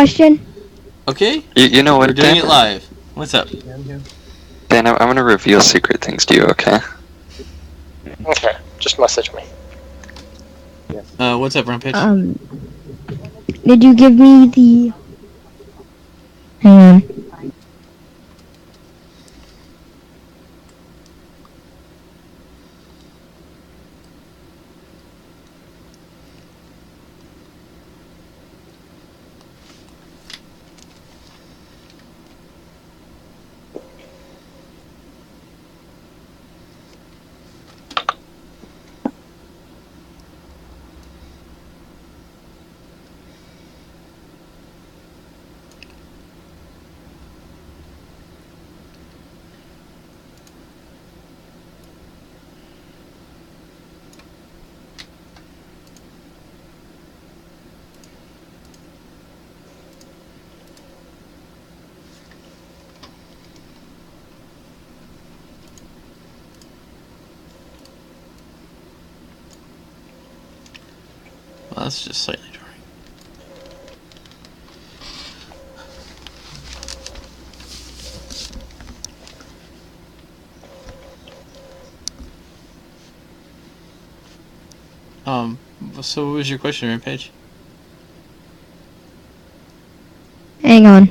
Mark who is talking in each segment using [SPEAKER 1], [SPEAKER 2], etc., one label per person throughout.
[SPEAKER 1] question?
[SPEAKER 2] Okay.
[SPEAKER 3] You know what,
[SPEAKER 2] We're doing
[SPEAKER 3] Dan?
[SPEAKER 2] it live. What's up?
[SPEAKER 3] Dan, I'm going to reveal secret things to you, okay?
[SPEAKER 4] Okay, just message me.
[SPEAKER 2] What's up, Rampage?
[SPEAKER 1] Did you give me the... Hang on.
[SPEAKER 2] Well, that's just slightly drawing. So what was your question, Rampage?
[SPEAKER 1] Hang on.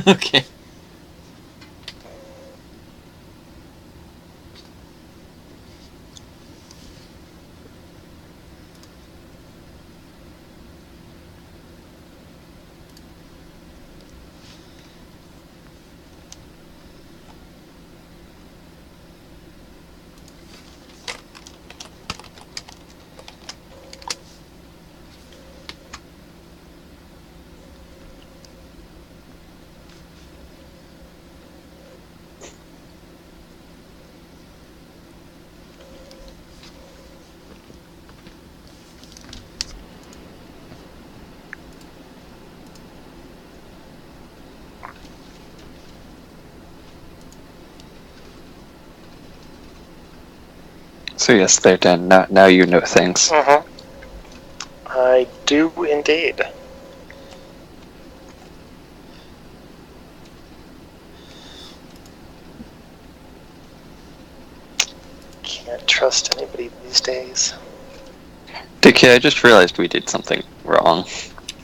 [SPEAKER 2] Okay.
[SPEAKER 3] So yes, there, Dan. Now you know things.
[SPEAKER 4] Mm-hmm. I do indeed. Can't trust anybody these days.
[SPEAKER 3] DK, I just realized we did something wrong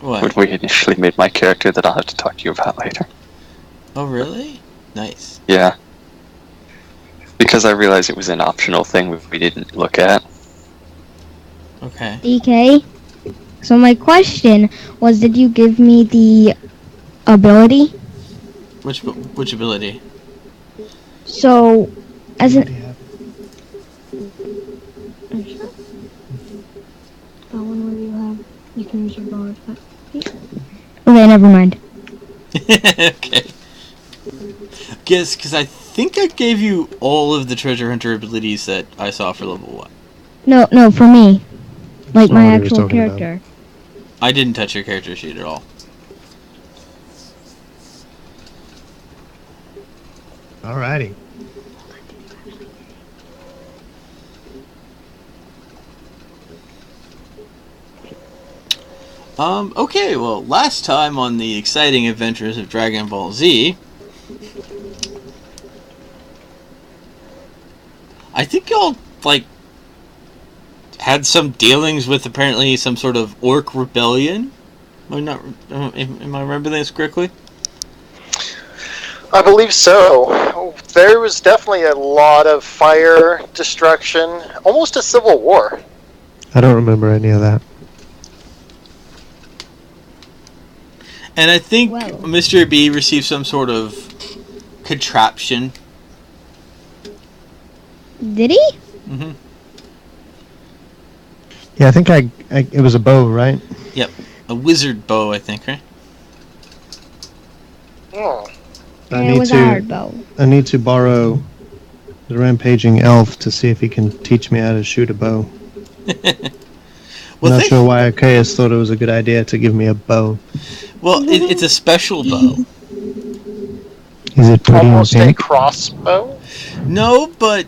[SPEAKER 2] What?
[SPEAKER 3] when we initially made my character that I'll have to talk to you about later.
[SPEAKER 2] Oh, really? Nice.
[SPEAKER 3] Yeah. Because I realized it was an optional thing we didn't look at.
[SPEAKER 2] Okay.
[SPEAKER 1] DK? So my question was, did you give me the ability?
[SPEAKER 2] Which ability?
[SPEAKER 1] So, as an... That one where you have... You can use your bow. Okay, never mind.
[SPEAKER 2] Okay. Guess, because I think I gave you all of the treasure hunter abilities that I saw for level 1.
[SPEAKER 1] No, for me. Like
[SPEAKER 5] That's not
[SPEAKER 1] my
[SPEAKER 5] what he was
[SPEAKER 1] actual
[SPEAKER 5] talking about.
[SPEAKER 1] character.
[SPEAKER 2] I didn't touch your character sheet at all.
[SPEAKER 5] Alrighty.
[SPEAKER 2] Okay, well, last time on the exciting adventures of Dragon Ball Z, I think y'all, like, had some dealings with apparently some sort of orc rebellion. Am I remembering this correctly?
[SPEAKER 4] I believe so. There was definitely a lot of fire, destruction, almost a civil war.
[SPEAKER 5] I don't remember any of that.
[SPEAKER 2] And I think
[SPEAKER 1] Well.
[SPEAKER 2] Mr. B received some sort of contraption.
[SPEAKER 1] Did he?
[SPEAKER 2] Mm-hmm.
[SPEAKER 5] Yeah, I think it was a bow, right?
[SPEAKER 2] Yep. A wizard bow, I think, right?
[SPEAKER 4] Hmm.
[SPEAKER 1] It was a hard bow.
[SPEAKER 5] I need to borrow the rampaging elf to see if he can teach me how to shoot a bow.
[SPEAKER 2] Well,
[SPEAKER 5] I'm not sure why Arceus thought it was a good idea to give me a bow.
[SPEAKER 2] Well, it's a special bow.
[SPEAKER 5] Is it pretty
[SPEAKER 4] Almost a
[SPEAKER 5] pink?
[SPEAKER 4] crossbow?
[SPEAKER 2] No, but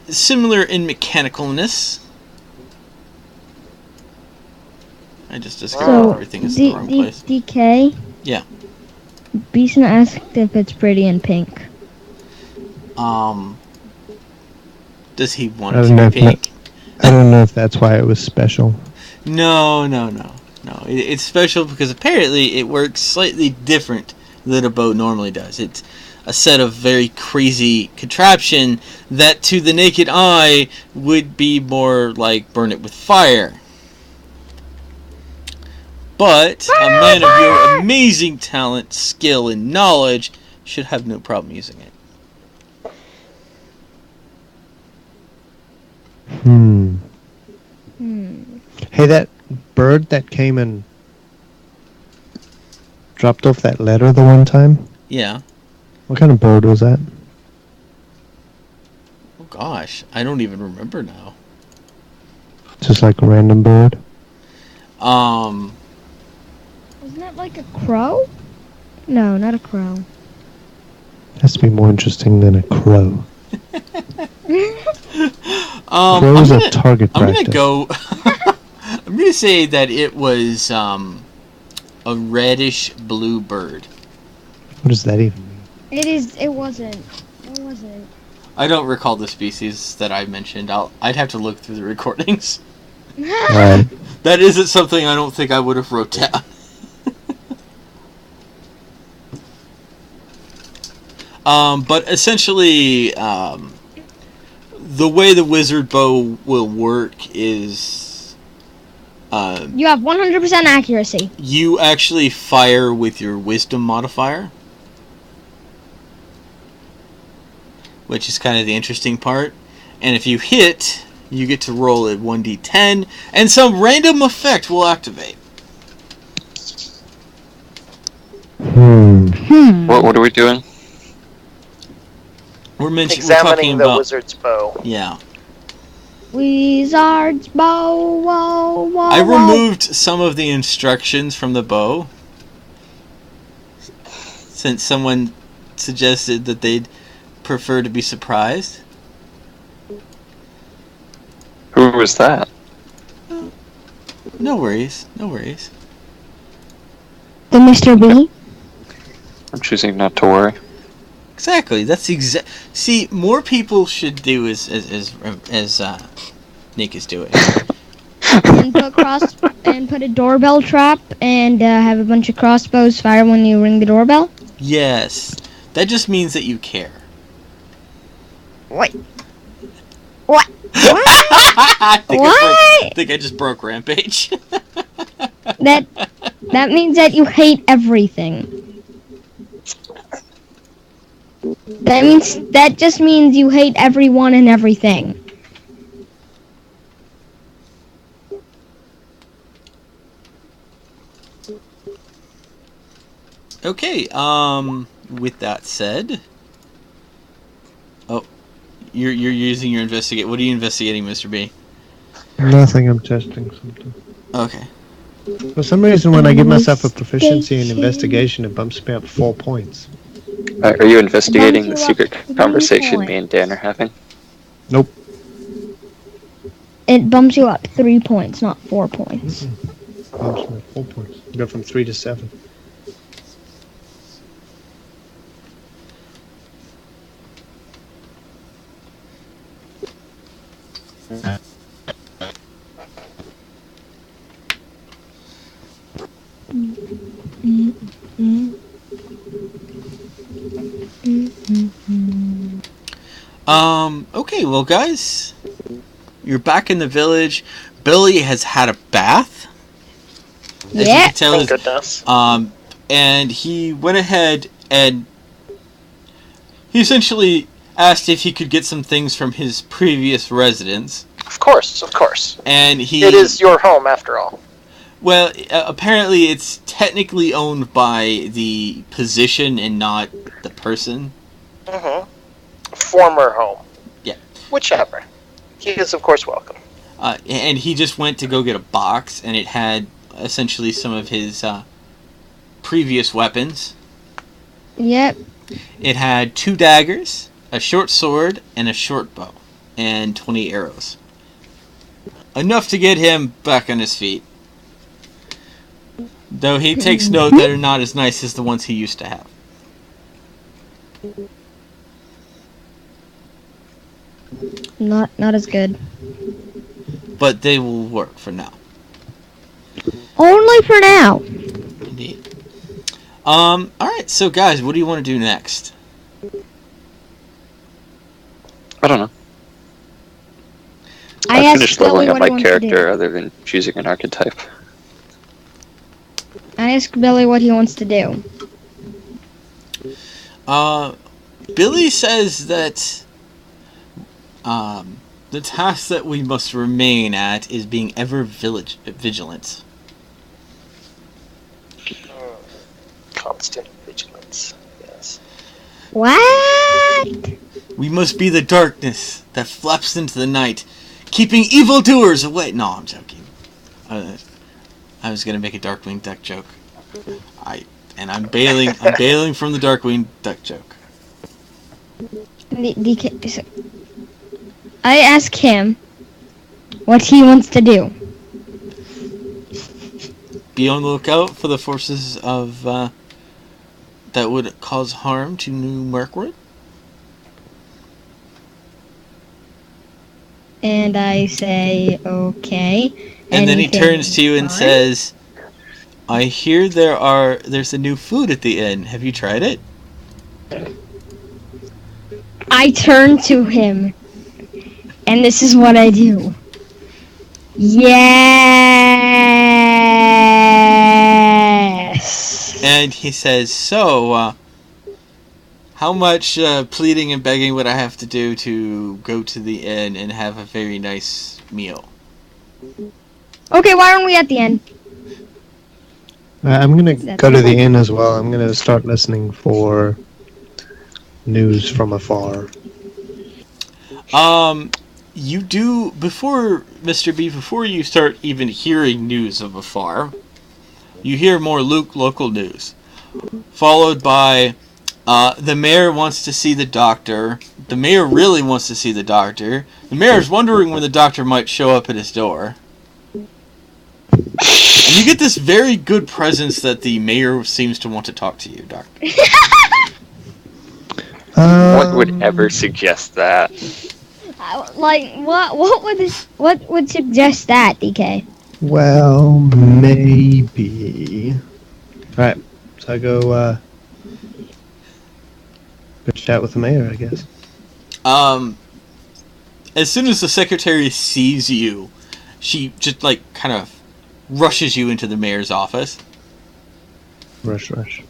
[SPEAKER 2] similar in mechanicalness. I just discovered
[SPEAKER 1] So,
[SPEAKER 2] everything is in the wrong place.
[SPEAKER 1] DK,
[SPEAKER 2] Yeah.
[SPEAKER 1] Beason asked if it's pretty in pink.
[SPEAKER 2] Does he want
[SPEAKER 5] I
[SPEAKER 2] it
[SPEAKER 5] don't know
[SPEAKER 2] to be pink?
[SPEAKER 5] I don't know if that's why it was special.
[SPEAKER 2] No. It's special because apparently it works slightly different than a bow normally does. It's a set of very crazy contraption that to the naked eye would be more like burn it with fire. But a man of your amazing talent, skill, and knowledge should have no problem using it.
[SPEAKER 5] Hey, that bird that came and dropped off that letter the one time?
[SPEAKER 2] Yeah.
[SPEAKER 5] What kind of bird was that?
[SPEAKER 2] Oh gosh, I don't even remember now.
[SPEAKER 5] Just like a random bird?
[SPEAKER 1] Wasn't that like a crow? No, not a crow.
[SPEAKER 5] Has to be more interesting than a crow.
[SPEAKER 2] I'm
[SPEAKER 5] Crows are
[SPEAKER 2] gonna,
[SPEAKER 5] target
[SPEAKER 2] I'm
[SPEAKER 5] practice.
[SPEAKER 2] gonna go. I'm gonna say that it was a reddish blue bird.
[SPEAKER 5] What does that even mean?
[SPEAKER 1] It wasn't. What was it?
[SPEAKER 2] I don't recall the species that I mentioned. I'd have to look through the recordings.
[SPEAKER 5] Alright.
[SPEAKER 2] That isn't something I don't think I would have wrote down. But essentially, the way the wizard bow will work is
[SPEAKER 1] You have 100% accuracy.
[SPEAKER 2] you actually fire with your wisdom modifier, which is kind of the interesting part. And if you hit, you get to roll a 1d10, and some random effect will activate.
[SPEAKER 3] What are we doing?
[SPEAKER 2] We're
[SPEAKER 4] Examining
[SPEAKER 2] talking
[SPEAKER 4] the
[SPEAKER 2] about
[SPEAKER 4] wizard's bow.
[SPEAKER 2] yeah.
[SPEAKER 1] Wizard's bow, whoa, whoa,
[SPEAKER 2] I
[SPEAKER 1] whoa.
[SPEAKER 2] removed some of the instructions from the bow, since someone suggested that they'd prefer to be surprised.
[SPEAKER 3] Who was that?
[SPEAKER 2] No worries, no worries.
[SPEAKER 1] The Mr. B.
[SPEAKER 3] I'm choosing not to worry.
[SPEAKER 2] Exactly. That's See, more people should do as Nick is doing.
[SPEAKER 1] and put a doorbell trap and have a bunch of crossbows fire when you ring the doorbell.
[SPEAKER 2] Yes, that just means that you care.
[SPEAKER 1] What? What?
[SPEAKER 2] I
[SPEAKER 1] What?
[SPEAKER 2] think I just broke Rampage.
[SPEAKER 1] That means that you hate everything. That just means you hate everyone and everything.
[SPEAKER 2] Okay. With that said, oh, you're using your investigate. What are you investigating, Mr. B?
[SPEAKER 5] Nothing, I'm testing something.
[SPEAKER 2] Okay.
[SPEAKER 5] For some reason, when I give myself a proficiency in investigation, it bumps me up 4 points.
[SPEAKER 3] Are you investigating the
[SPEAKER 1] Bumps you
[SPEAKER 3] secret
[SPEAKER 1] up 3
[SPEAKER 3] conversation me
[SPEAKER 1] points.
[SPEAKER 3] and Dan are having?
[SPEAKER 5] Nope.
[SPEAKER 1] It bumps you up 3 points, not 4 points.
[SPEAKER 5] Bumps me up 4 points. Go from 3 to 7.
[SPEAKER 2] Okay, well, guys, you're back in the village. Billy has had a bath. As you
[SPEAKER 1] Yeah.
[SPEAKER 2] can tell,
[SPEAKER 4] Thank goodness.
[SPEAKER 2] and he went ahead and he essentially asked if he could get some things from his previous residence.
[SPEAKER 4] Of course.
[SPEAKER 2] And he...
[SPEAKER 4] It is your home, after all.
[SPEAKER 2] Well, apparently it's technically owned by the position and not the person.
[SPEAKER 4] Mm-hmm. Former home.
[SPEAKER 2] Yeah.
[SPEAKER 4] Whichever. He is, of course, welcome.
[SPEAKER 2] And he just went to go get a box, and it had essentially some of his previous weapons.
[SPEAKER 1] Yep.
[SPEAKER 2] It had 2 daggers, a short sword, and a short bow, and 20 arrows. Enough to get him back on his feet. Though he takes note that are not as nice as the ones he used to have.
[SPEAKER 1] Not as good.
[SPEAKER 2] But they will work for now.
[SPEAKER 1] Only for now.
[SPEAKER 2] Indeed. Alright, so guys, what do you want to do next?
[SPEAKER 3] I don't know.
[SPEAKER 1] I
[SPEAKER 3] I
[SPEAKER 1] asked
[SPEAKER 3] finished
[SPEAKER 1] Billy
[SPEAKER 3] leveling up
[SPEAKER 1] what
[SPEAKER 3] my
[SPEAKER 1] he wants to do.
[SPEAKER 3] character other than choosing an archetype.
[SPEAKER 1] I asked Billy what he wants to do.
[SPEAKER 2] Billy says that the task that we must remain at is being ever vigilant.
[SPEAKER 4] Constant vigilance. Yes.
[SPEAKER 1] What?
[SPEAKER 2] We must be the darkness that flaps into the night, keeping evildoers away. No, I'm joking. I was gonna make a Darkwing Duck joke. I'm bailing. I'm bailing from the Darkwing Duck joke.
[SPEAKER 1] I asked him what he wants to do.
[SPEAKER 2] Be on the lookout for the forces of that would cause harm to New Mirkwood.
[SPEAKER 1] And I say, okay.
[SPEAKER 2] And then he
[SPEAKER 1] Anything
[SPEAKER 2] turns to you and
[SPEAKER 1] fine?
[SPEAKER 2] says, I hear there's a new food at the inn. Have you tried it?
[SPEAKER 1] I turn to him, and this is what I do. Yes.
[SPEAKER 2] And he says, so, how much pleading and begging would I have to do to go to the inn and have a very nice meal?
[SPEAKER 1] Okay, why aren't we at the end?
[SPEAKER 5] I'm gonna go to the inn as well. I'm gonna start listening for news from afar.
[SPEAKER 2] You do, before, Mr. B, before you start even hearing news of afar, you hear more local news. Followed by, the mayor wants to see the doctor. The mayor really wants to see the doctor. The mayor's wondering when the doctor might show up at his door. And you get this very good presence that the mayor seems to want to talk to you, Doctor.
[SPEAKER 3] What would ever suggest that?
[SPEAKER 1] What would suggest that, DK?
[SPEAKER 5] Well, maybe. Alright, so I go chat with the mayor, I guess.
[SPEAKER 2] As soon as the secretary sees you, she just, kind of rushes you into the mayor's office.
[SPEAKER 5] Rush.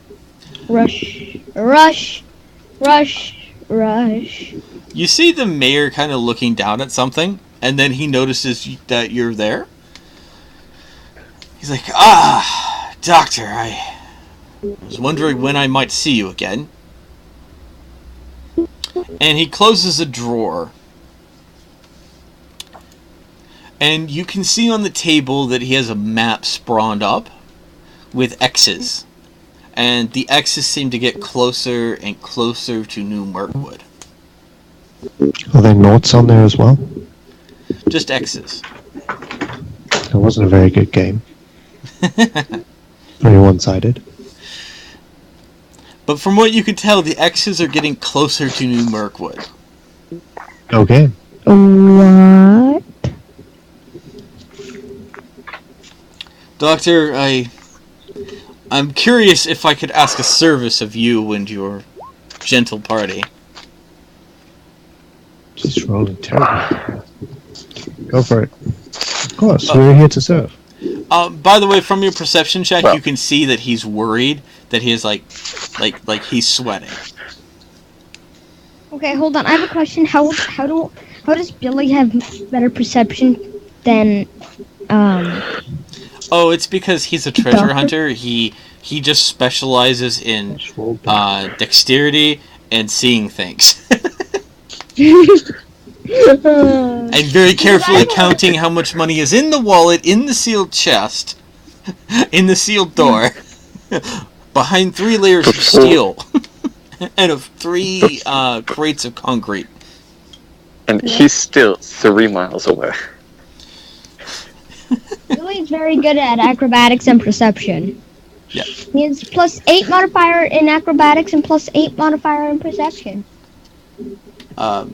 [SPEAKER 2] You see the mayor kind of looking down at something, and then he notices that you're there. He's like, doctor, I was wondering when I might see you again. And he closes a drawer. And you can see on the table that he has a map sprawned up with X's. And the X's seem to get closer and closer to New Mirkwood.
[SPEAKER 5] Are there notes on there as well?
[SPEAKER 2] Just X's.
[SPEAKER 5] It wasn't a very good game. Very one-sided.
[SPEAKER 2] But from what you can tell, the X's are getting closer to New Mirkwood.
[SPEAKER 5] Okay.
[SPEAKER 1] What?
[SPEAKER 2] Doctor, I'm curious if I could ask a service of you and your gentle party.
[SPEAKER 5] She's rolling terribly. Go for it. Of course, we're here to serve.
[SPEAKER 2] By the way, from your perception check,
[SPEAKER 3] Well,
[SPEAKER 2] you can see that he's worried, that he is like he's sweating.
[SPEAKER 1] Okay, hold on. I have a question. How does Billy have better perception than
[SPEAKER 2] Oh, it's because he's a treasure
[SPEAKER 1] Doctor?
[SPEAKER 2] hunter. He just specializes in dexterity and seeing things. And very carefully counting how much money is in the wallet, in the sealed chest, in the sealed door, behind 3 layers of steel, and of 3 crates of concrete.
[SPEAKER 3] And he's still 3 miles away.
[SPEAKER 1] Billy's very good at acrobatics and perception.
[SPEAKER 2] Yeah.
[SPEAKER 1] He has +8 modifier in acrobatics and +8 modifier in perception.
[SPEAKER 2] By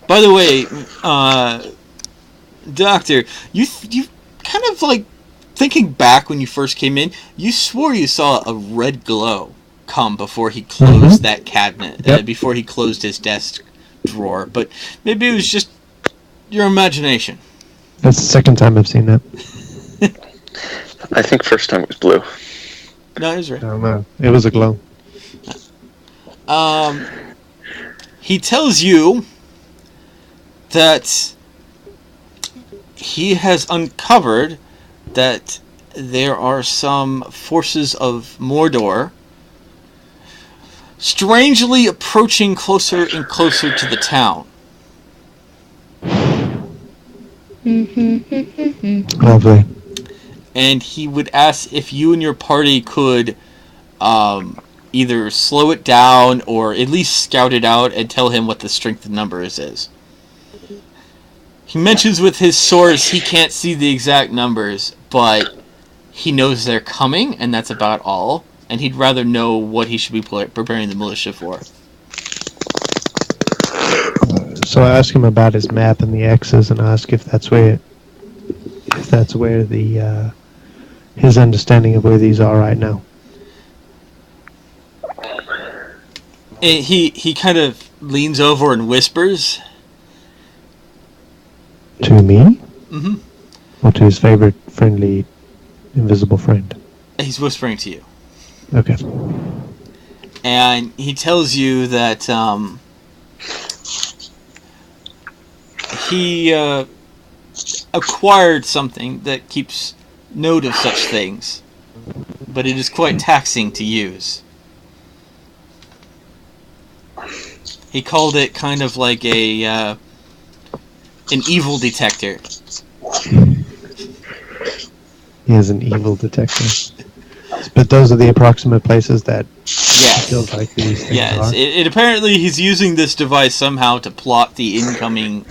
[SPEAKER 2] the way, Doctor, you kind of like thinking back when you first came in. You swore you saw a red glow come before he closed that cabinet, before he closed his desk drawer. But maybe it was just your imagination.
[SPEAKER 5] That's the second time I've seen that.
[SPEAKER 3] I think first time it was blue.
[SPEAKER 2] No, it was red.
[SPEAKER 5] I don't know. It was a glow.
[SPEAKER 2] He tells you that he has uncovered that there are some forces of Mordor strangely approaching closer and closer to the town.
[SPEAKER 5] Lovely.
[SPEAKER 2] And he would ask if you and your party could either slow it down or at least scout it out and tell him what the strength of numbers is. He mentions with his source he can't see the exact numbers, but he knows they're coming, and that's about all. And he'd rather know what he should be preparing the militia for.
[SPEAKER 5] So I ask him about his map and the X's, and ask if that's where the his understanding of where these are right now.
[SPEAKER 2] And he kind of leans over and whispers.
[SPEAKER 5] To me?
[SPEAKER 2] Mm-hmm.
[SPEAKER 5] Or to his favorite friendly invisible friend?
[SPEAKER 2] He's whispering to you.
[SPEAKER 5] Okay.
[SPEAKER 2] And he tells you that he acquired something that keeps note of such things, but it is quite taxing to use. He called it kind of like an evil detector.
[SPEAKER 5] He is an evil detector. But those are the approximate places that
[SPEAKER 2] Yes.
[SPEAKER 5] feels like these things
[SPEAKER 2] Yes.
[SPEAKER 5] are.
[SPEAKER 2] It apparently he's using this device somehow to plot the incoming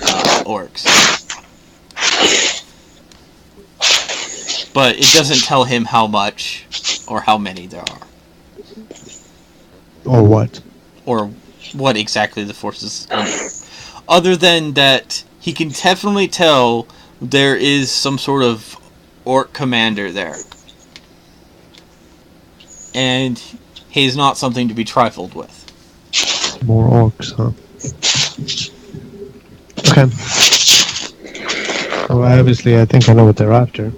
[SPEAKER 2] orcs. But it doesn't tell him how much or how many there are.
[SPEAKER 5] Or what?
[SPEAKER 2] Or what exactly the forces are. Other than that, he can definitely tell there is some sort of orc commander there. And he's not something to be trifled with.
[SPEAKER 5] More orcs, huh? Okay. Well, obviously, I think I know what they're after.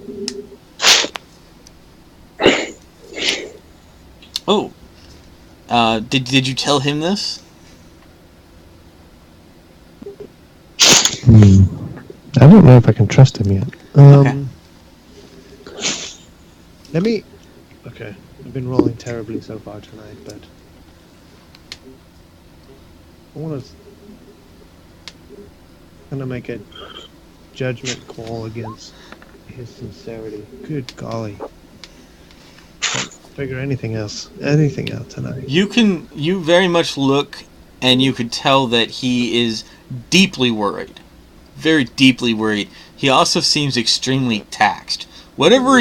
[SPEAKER 2] Oh. Did you tell him this?
[SPEAKER 5] I don't know if I can trust him yet.
[SPEAKER 2] Okay.
[SPEAKER 5] Let me... Okay. I've been rolling terribly so far tonight, but... I want to make a judgment call against his sincerity. Good golly. Can't figure anything out tonight.
[SPEAKER 2] You very much look and you could tell that he is deeply worried. Very deeply worried. He also seems extremely taxed. Whatever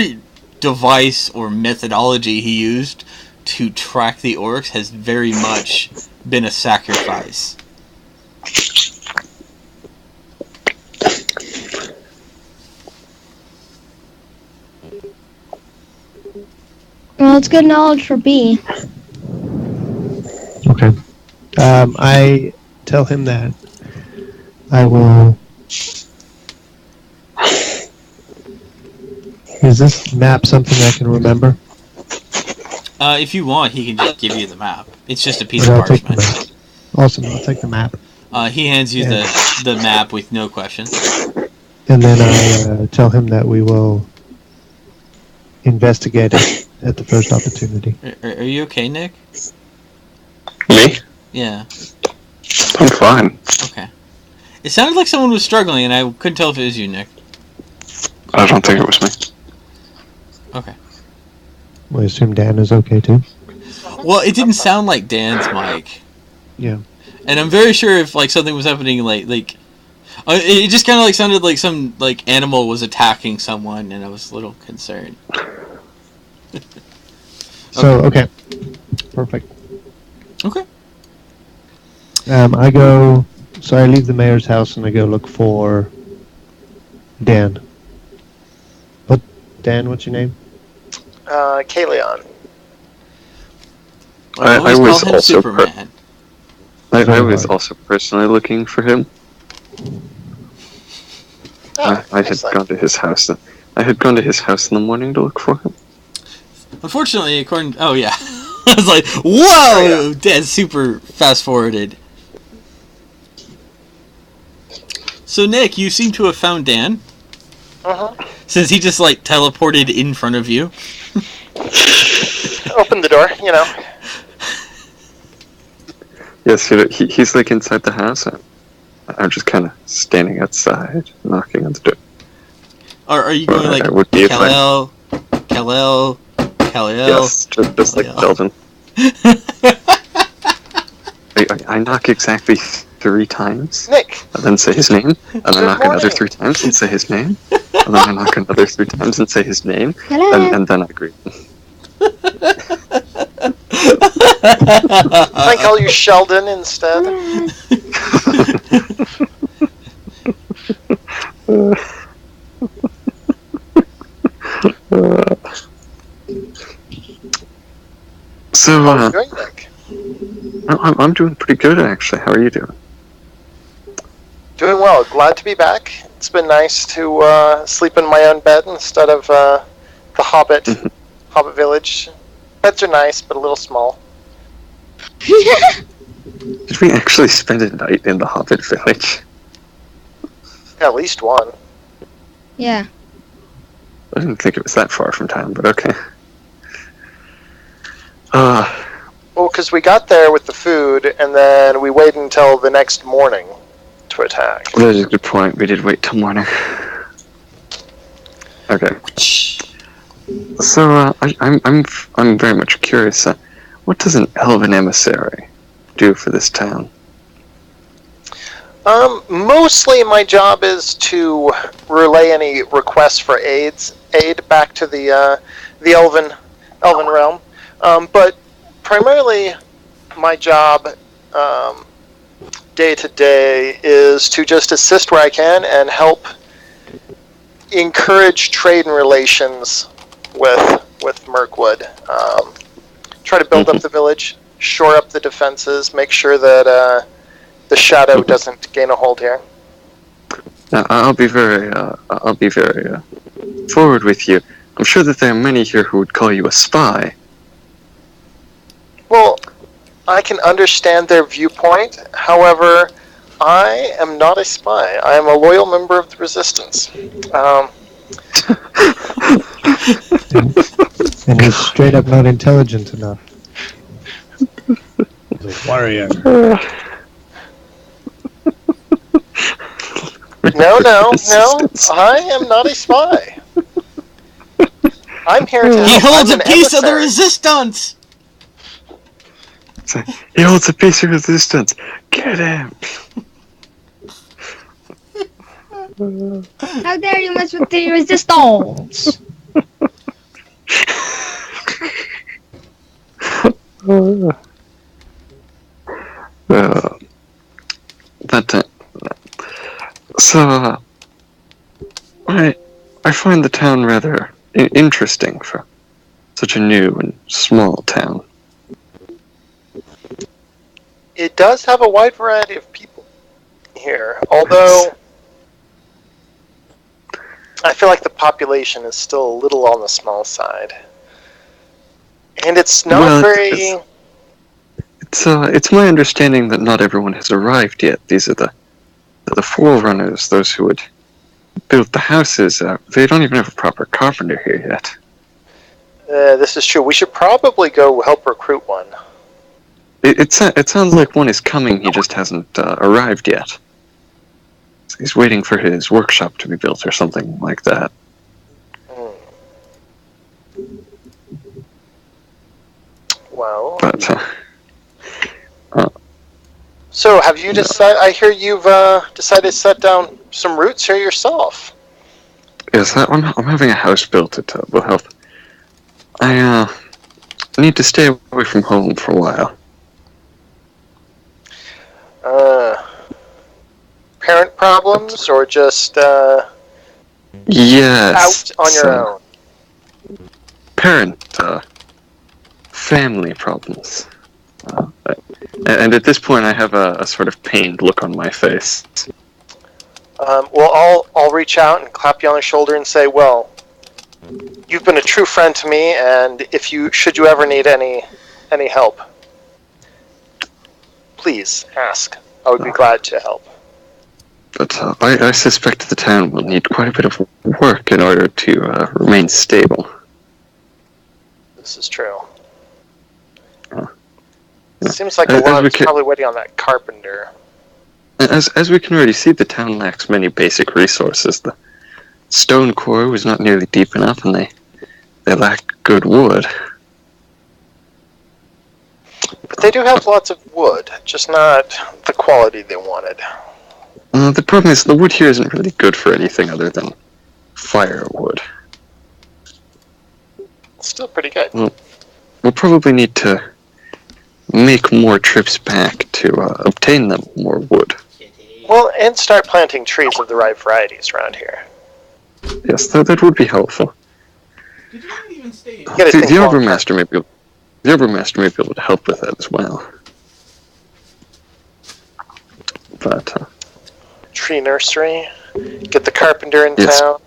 [SPEAKER 2] device or methodology he used to track the orcs has very much been a sacrifice.
[SPEAKER 1] Well, it's good knowledge for B.
[SPEAKER 5] Okay. I tell him that I will... Is this map something I can remember?
[SPEAKER 2] If you want, he can just give you the map. It's just a piece
[SPEAKER 5] Or
[SPEAKER 2] of
[SPEAKER 5] I'll take the
[SPEAKER 2] parchment.
[SPEAKER 5] map. Awesome, I'll take the map.
[SPEAKER 2] He hands you
[SPEAKER 5] Yeah.
[SPEAKER 2] the map with no questions.
[SPEAKER 5] And then I tell him that we will investigate it at the first opportunity.
[SPEAKER 2] Are you okay, Nick?
[SPEAKER 3] Me?
[SPEAKER 2] Yeah.
[SPEAKER 3] I'm fine.
[SPEAKER 2] Okay. It sounded like someone was struggling, and I couldn't tell if it was you, Nick.
[SPEAKER 3] I don't think it was me.
[SPEAKER 2] Okay.
[SPEAKER 5] I assume Dan is okay too.
[SPEAKER 2] Well, it didn't sound like Dan's mic.
[SPEAKER 5] Yeah.
[SPEAKER 2] And I'm very sure if like something was happening, like it just kind of like sounded like some like animal was attacking someone, and I was a little concerned.
[SPEAKER 5] So, okay. Perfect.
[SPEAKER 2] Okay.
[SPEAKER 5] I go... So I leave the mayor's house and I go look for... Dan. Dan, what's your name?
[SPEAKER 4] Kaleon.
[SPEAKER 2] I
[SPEAKER 3] I
[SPEAKER 2] always
[SPEAKER 3] was
[SPEAKER 2] call him
[SPEAKER 3] also
[SPEAKER 2] Superman.
[SPEAKER 3] I was also personally looking for him.
[SPEAKER 4] Oh,
[SPEAKER 3] I had
[SPEAKER 4] excellent.
[SPEAKER 3] gone to his house. I had gone to his house in the morning to look for him.
[SPEAKER 2] Unfortunately, according... Oh, yeah. I was like, whoa! That's super fast-forwarded. So, Nick, you seem to have found Dan.
[SPEAKER 4] Uh-huh.
[SPEAKER 2] Since he just, like, teleported in front of you.
[SPEAKER 4] Open the door, you know.
[SPEAKER 3] Yes, he's like inside the house. I'm just kind of standing outside, knocking on the door.
[SPEAKER 2] Are you going, like,
[SPEAKER 3] would be if
[SPEAKER 2] Kal-El?
[SPEAKER 3] Yes, just like Sheldon. I knock exactly 3 times,
[SPEAKER 4] Nick.
[SPEAKER 3] and then say his name, and then knock another 3 times and say his name, and then I knock another 3 times and say his name, and then I greet him.
[SPEAKER 4] Can I call you Sheldon instead?
[SPEAKER 3] So,
[SPEAKER 4] How are you doing, Nick?
[SPEAKER 3] I'm doing pretty good, actually. How are you doing?
[SPEAKER 4] Doing well. Glad to be back. It's been nice to sleep in my own bed instead of the Hobbit Village. Beds are nice, but a little small.
[SPEAKER 3] Did we actually spend a night in the Hobbit village?
[SPEAKER 4] At least one.
[SPEAKER 1] Yeah.
[SPEAKER 3] I didn't think it was that far from town, but okay.
[SPEAKER 4] Well, because we got there with the food, and then we waited until the next morning to attack.
[SPEAKER 3] That is a good point. We did wait till morning. Okay. So, I'm very much curious. What does an elven emissary do for this town?
[SPEAKER 4] Mostly my job is to relay any requests for aid back to the elven realm. But primarily my job day to day is to just assist where I can and help encourage trade and relations with Mirkwood. Try to build up the village, shore up the defenses, make sure that the shadow doesn't gain a hold here.
[SPEAKER 3] Now, I'll be very forward with you. I'm sure that there are many here who would call you a spy.
[SPEAKER 4] Well, I can understand their viewpoint. However, I am not a spy. I am a loyal member of the Resistance.
[SPEAKER 5] And he's straight up not intelligent enough.
[SPEAKER 6] He's a warrior.
[SPEAKER 4] No. I am not a spy. I'm here to help.
[SPEAKER 2] He holds
[SPEAKER 4] I'm
[SPEAKER 2] a
[SPEAKER 4] an
[SPEAKER 2] piece of the
[SPEAKER 4] emissary.
[SPEAKER 2] resistance!
[SPEAKER 3] He holds a piece of resistance. Get him!
[SPEAKER 1] How dare you mess with the resistance?
[SPEAKER 3] I find the town rather interesting for such a new and small town.
[SPEAKER 4] It does have a wide variety of people here, although I feel like the population is still a little on the small side. And it's not very...
[SPEAKER 3] It's my understanding that not everyone has arrived yet. These are the forerunners, those who would build the houses. They don't even have a proper carpenter here yet.
[SPEAKER 4] This is true. We should probably go help recruit one.
[SPEAKER 3] It sounds like one is coming, he just hasn't arrived yet. He's waiting for his workshop to be built or something like that.
[SPEAKER 4] Well...
[SPEAKER 3] But,
[SPEAKER 4] so, have you decided... I hear you've decided to set down some roots here yourself.
[SPEAKER 3] yes, I'm having a house built at will help. need to stay away from home for a while.
[SPEAKER 4] Parent problems, or just
[SPEAKER 3] Yes.
[SPEAKER 4] out on your own?
[SPEAKER 3] Parent, family problems. And at this point, I have a sort of pained look on my face.
[SPEAKER 4] Well, I'll reach out and clap you on the shoulder and say, well, you've been a true friend to me, and should you ever need any help, please ask. I would be glad to help.
[SPEAKER 3] But I suspect the town will need quite a bit of work in order to remain stable.
[SPEAKER 4] This is true.
[SPEAKER 3] Yeah.
[SPEAKER 4] Seems like a lot is probably waiting on that carpenter.
[SPEAKER 3] As we can already see, the town lacks many basic resources. The stone core was not nearly deep enough, and they lack good wood.
[SPEAKER 4] But they do have lots of wood, just not the quality they wanted.
[SPEAKER 3] The problem is the wood here isn't really good for anything other than firewood.
[SPEAKER 4] Still pretty good.
[SPEAKER 3] We'll probably need to make more trips back to obtain them more wood.
[SPEAKER 4] Well, and start planting trees of the right varieties around here.
[SPEAKER 3] Yes, that would be helpful.
[SPEAKER 2] Did you not even stay?
[SPEAKER 3] The Arbormaster may be able to help with that as well. But
[SPEAKER 4] tree nursery. Get the carpenter in town.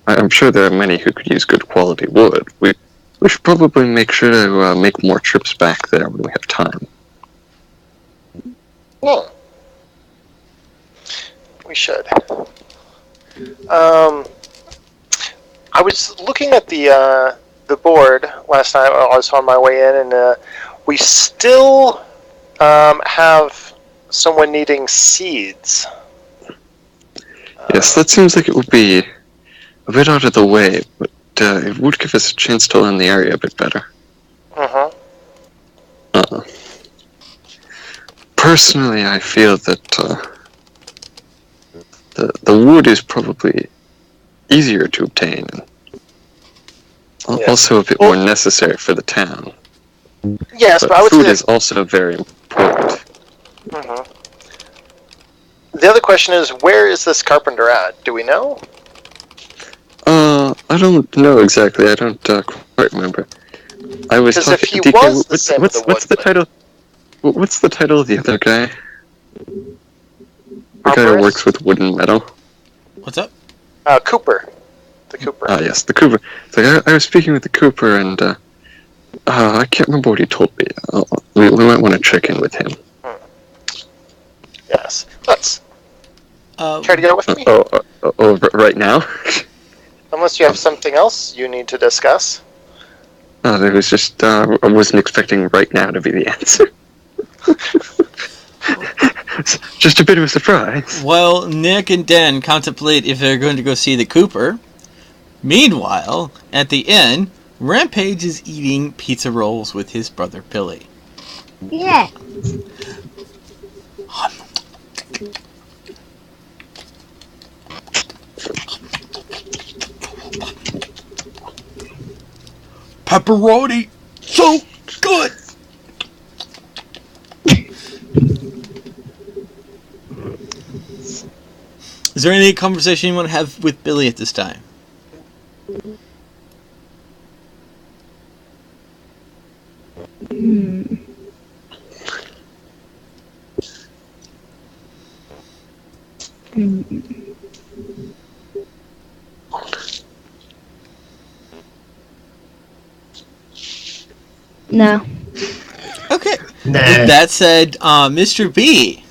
[SPEAKER 3] I'm sure there are many who could use good quality wood. We should probably make sure to make more trips back there when we have time.
[SPEAKER 4] Yeah. We should. I was looking at the board last night while I was on my way in, and we still have someone needing seeds.
[SPEAKER 3] Yes, that seems like it would be a bit out of the way, but it would give us a chance to learn the area a bit better. Personally, I feel that the wood is probably easier to obtain, and also a bit more necessary for the town.
[SPEAKER 4] Yes, but I would
[SPEAKER 3] food
[SPEAKER 4] say
[SPEAKER 3] is also very important.
[SPEAKER 4] The other question is, where is this carpenter at? Do we know?
[SPEAKER 3] I don't know exactly. I don't quite remember. I was talking.
[SPEAKER 4] If he
[SPEAKER 3] DK,
[SPEAKER 4] was the same
[SPEAKER 3] what's the title? What's the title of the other guy? The guy who works with wood and metal.
[SPEAKER 2] What's up?
[SPEAKER 4] Cooper. The Cooper.
[SPEAKER 3] Yes, the Cooper. So I was speaking with the Cooper, and I can't remember what he told me. We might want to check in with him.
[SPEAKER 4] Yes. Let's try to get with me.
[SPEAKER 3] Right now?
[SPEAKER 4] Unless you have something else you need to discuss.
[SPEAKER 3] It was just, I wasn't expecting right now to be the answer. Just a bit of a surprise.
[SPEAKER 2] Well, Nick and Dan contemplate if they're going to go see the Cooper. Meanwhile, at the inn, Rampage is eating pizza rolls with his brother Billy.
[SPEAKER 1] Yeah.
[SPEAKER 2] Pepperoni, so good. Is there any conversation you want to have with Billy at this time?
[SPEAKER 1] No.
[SPEAKER 2] Okay.
[SPEAKER 5] Nah.
[SPEAKER 2] With that said, Mr. B.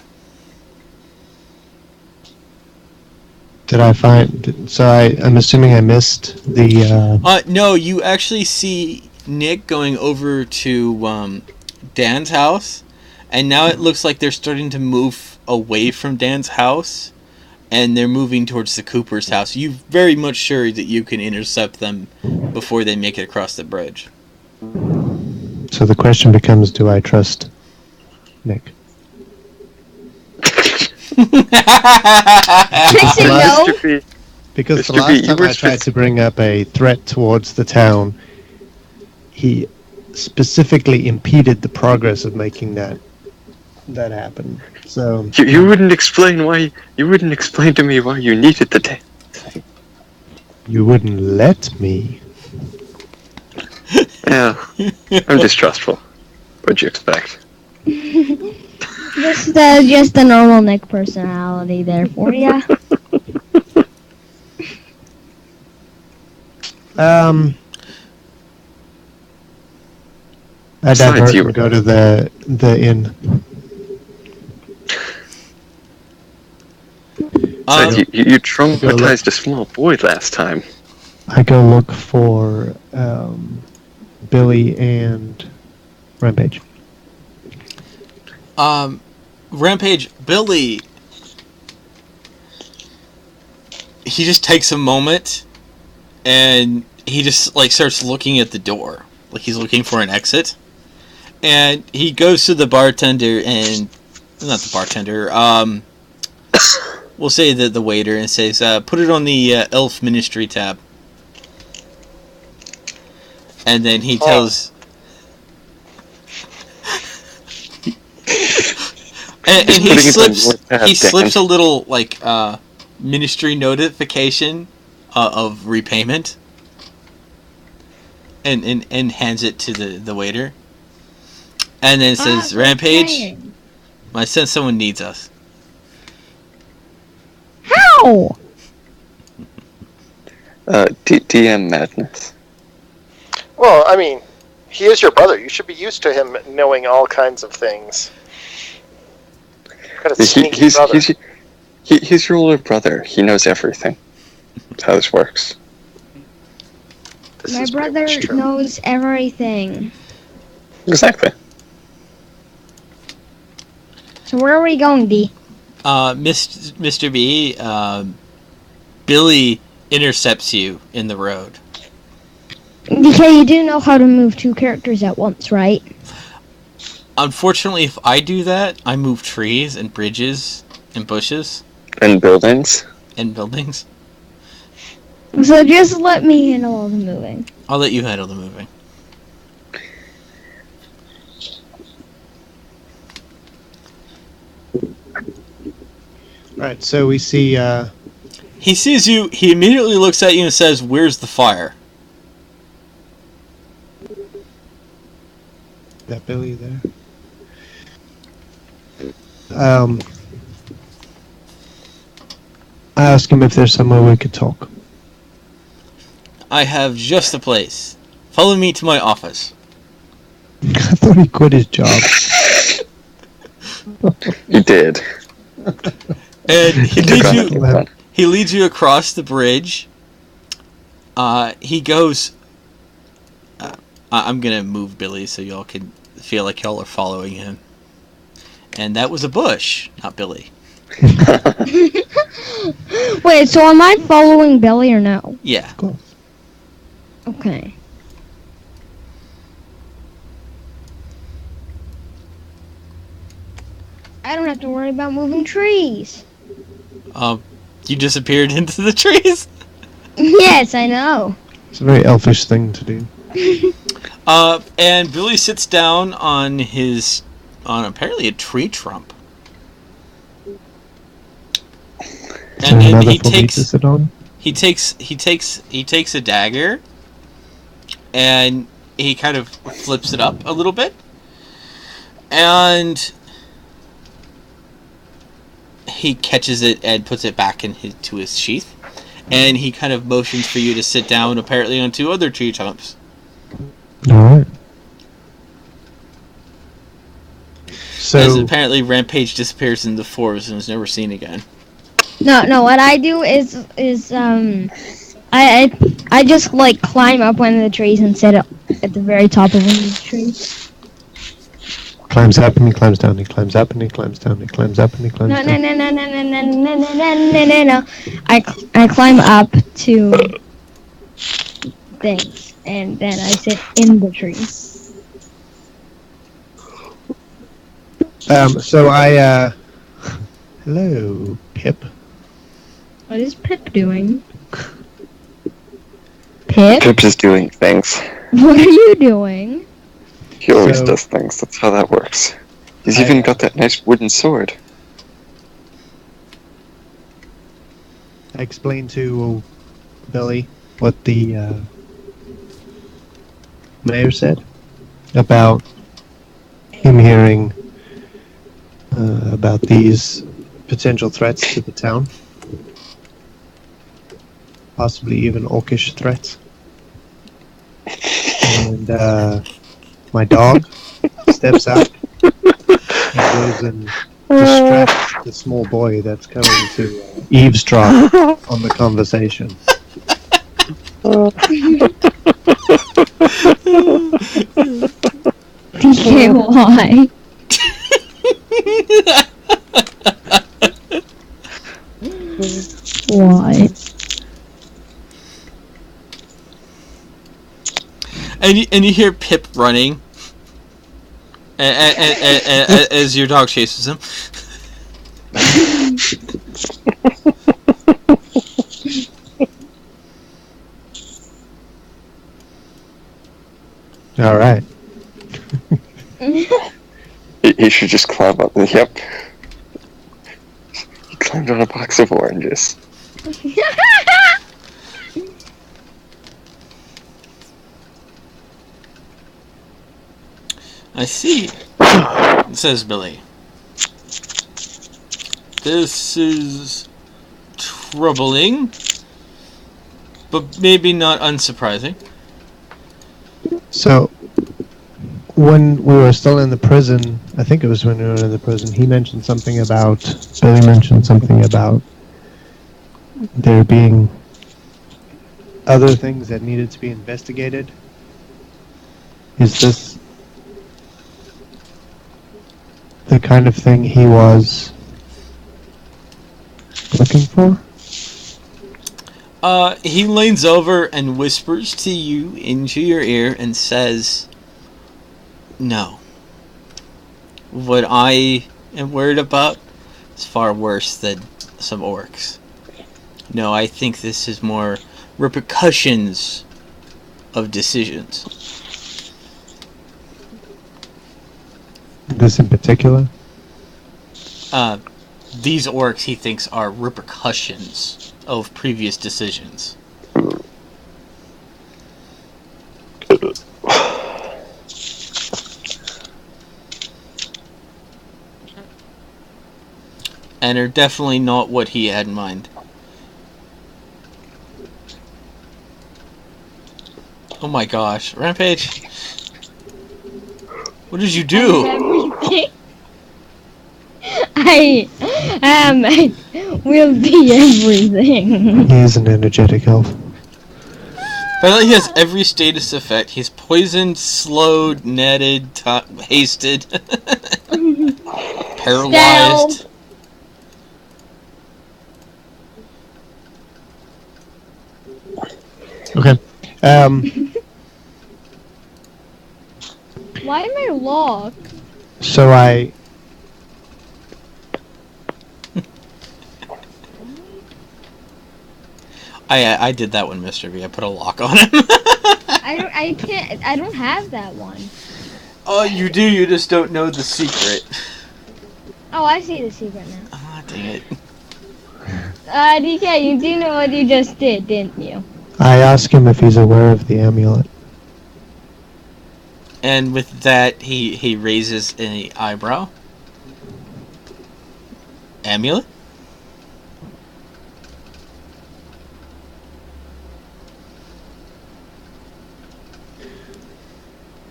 [SPEAKER 5] Did I find? So I'm assuming I missed the.
[SPEAKER 2] No, you actually see Nick going over to Dan's house, and now it looks like they're starting to move away from Dan's house, and they're moving towards the Cooper's house. You're very much sure that you can intercept them before they make it across the bridge.
[SPEAKER 5] So the question becomes: do I trust Nick?
[SPEAKER 1] Can I say no?
[SPEAKER 5] Because the
[SPEAKER 3] Mr. B,
[SPEAKER 5] last
[SPEAKER 3] you
[SPEAKER 5] time
[SPEAKER 3] were
[SPEAKER 5] I tried to bring up a threat towards the town, he specifically impeded the progress of making that happen. So
[SPEAKER 3] You wouldn't explain why. You wouldn't explain to me why you needed the damn thing.
[SPEAKER 5] you wouldn't let me.
[SPEAKER 3] Yeah, I'm distrustful. What'd you expect?
[SPEAKER 1] Just the normal Nick personality there for ya.
[SPEAKER 5] I
[SPEAKER 3] Besides,
[SPEAKER 5] divert
[SPEAKER 3] you
[SPEAKER 5] and
[SPEAKER 3] were
[SPEAKER 5] go to the inn.
[SPEAKER 3] Besides, you
[SPEAKER 5] Go
[SPEAKER 3] traumatized a small boy last time.
[SPEAKER 5] I go look for Billy and Rampage.
[SPEAKER 2] Rampage, Billy, he just takes a moment and he just like starts looking at the door, like he's looking for an exit, and he goes to the bartender and not the bartender, we'll say the waiter, and says, put it on the elf ministry tab. And then he tells and he slips a little like ministry notification of repayment and hands it to the waiter, and then says, Rampage, I sense someone needs us.
[SPEAKER 1] How?
[SPEAKER 3] DM madness.
[SPEAKER 4] Well, I mean, he is your brother. You should be used to him knowing all kinds of things. Got a sneaky brother.
[SPEAKER 3] He's your older brother. He knows everything. That's how this works.
[SPEAKER 1] My brother knows everything.
[SPEAKER 3] Exactly.
[SPEAKER 1] So where are we going, D?
[SPEAKER 2] Mr. B, Billy intercepts you in the road.
[SPEAKER 1] DK, you do know how to move two characters at once, right?
[SPEAKER 2] Unfortunately, if I do that, I move trees and bridges and bushes.
[SPEAKER 3] And buildings.
[SPEAKER 2] And buildings.
[SPEAKER 1] So just let me handle all the moving.
[SPEAKER 2] I'll let you handle the moving.
[SPEAKER 5] Right, so we see...
[SPEAKER 2] He sees you, he immediately looks at you and says, where's the fire?
[SPEAKER 5] That Billy there? I ask him if there's somewhere we could talk.
[SPEAKER 2] I have just the place. Follow me to my office.
[SPEAKER 5] I thought he quit his job.
[SPEAKER 3] He did.
[SPEAKER 2] And he leads you across the bridge. He goes... I'm gonna move Billy so y'all can feel like y'all are following him. And that was a bush, not Billy.
[SPEAKER 1] Wait, so am I following Billy or no?
[SPEAKER 2] Yeah.
[SPEAKER 5] Cool.
[SPEAKER 1] Okay. I don't have to worry about moving trees.
[SPEAKER 2] You disappeared into the trees?
[SPEAKER 1] Yes, I know.
[SPEAKER 5] It's a very elfish thing to do.
[SPEAKER 2] And Billy sits down on apparently a tree trunk. And he takes a dagger and he kind of flips it up a little bit, and he catches it and puts it back into his sheath, and he kind of motions for you to sit down apparently on two other tree trunks.
[SPEAKER 5] Alright. So
[SPEAKER 2] as apparently Rampage disappears in the forest and is never seen again.
[SPEAKER 1] No, what I do is I just like climb up one of the trees and sit at the very top of one of the trees.
[SPEAKER 5] climbs up and he climbs down, he climbs up and he climbs down, he climbs up and he climbs down.
[SPEAKER 1] No. I climb up to things and then I sit in the trees.
[SPEAKER 5] So I hello, Pip.
[SPEAKER 1] What is Pip doing? Pip?
[SPEAKER 3] Pip is doing things.
[SPEAKER 1] What are you doing?
[SPEAKER 3] He always
[SPEAKER 5] So-
[SPEAKER 3] does things. That's how that works. He's
[SPEAKER 5] I-
[SPEAKER 3] even got that nice wooden sword.
[SPEAKER 5] I explained to Billy what the mayor said about him hearing about these potential threats to the town. Possibly even orcish threats. And my dog steps out and goes and distracts the small boy that's coming to eavesdrop on the conversation.
[SPEAKER 1] DK, why? Why?
[SPEAKER 2] And you hear Pip running, as your dog chases him.
[SPEAKER 5] All right.
[SPEAKER 3] He should just climb up. Yep. He climbed on a box of oranges.
[SPEAKER 2] I see, says Billy. This is troubling, but maybe not unsurprising.
[SPEAKER 5] So, when we were still in the prison, I think it was when we were in the prison, Billy mentioned something about there being other things that needed to be investigated. Is this the kind of thing he was looking for?
[SPEAKER 2] He leans over and whispers to you into your ear and says, "No. What I am worried about is far worse than some orcs. No, I think this is more repercussions of decisions."
[SPEAKER 5] This in particular?
[SPEAKER 2] These orcs, he thinks, are repercussions of previous decisions. And are definitely not what he had in mind. Oh my gosh. Rampage? What did you do?
[SPEAKER 1] Everything. I will be everything.
[SPEAKER 5] He is an energetic elf.
[SPEAKER 2] Apparently he has every status effect. He's poisoned, slowed, netted, hasted, paralyzed.
[SPEAKER 5] Okay.
[SPEAKER 1] Why am I locked?
[SPEAKER 5] So I
[SPEAKER 2] I did that one, Mr. V. I put a lock on him.
[SPEAKER 1] I don't have that one.
[SPEAKER 2] Oh, you do. You just don't know the secret.
[SPEAKER 1] Oh, I see the secret now.
[SPEAKER 2] Ah, dang it.
[SPEAKER 1] DK, you do know what you just did, didn't you?
[SPEAKER 5] I ask him if he's aware of the amulet.
[SPEAKER 2] And with that, he raises an eyebrow. Amulet?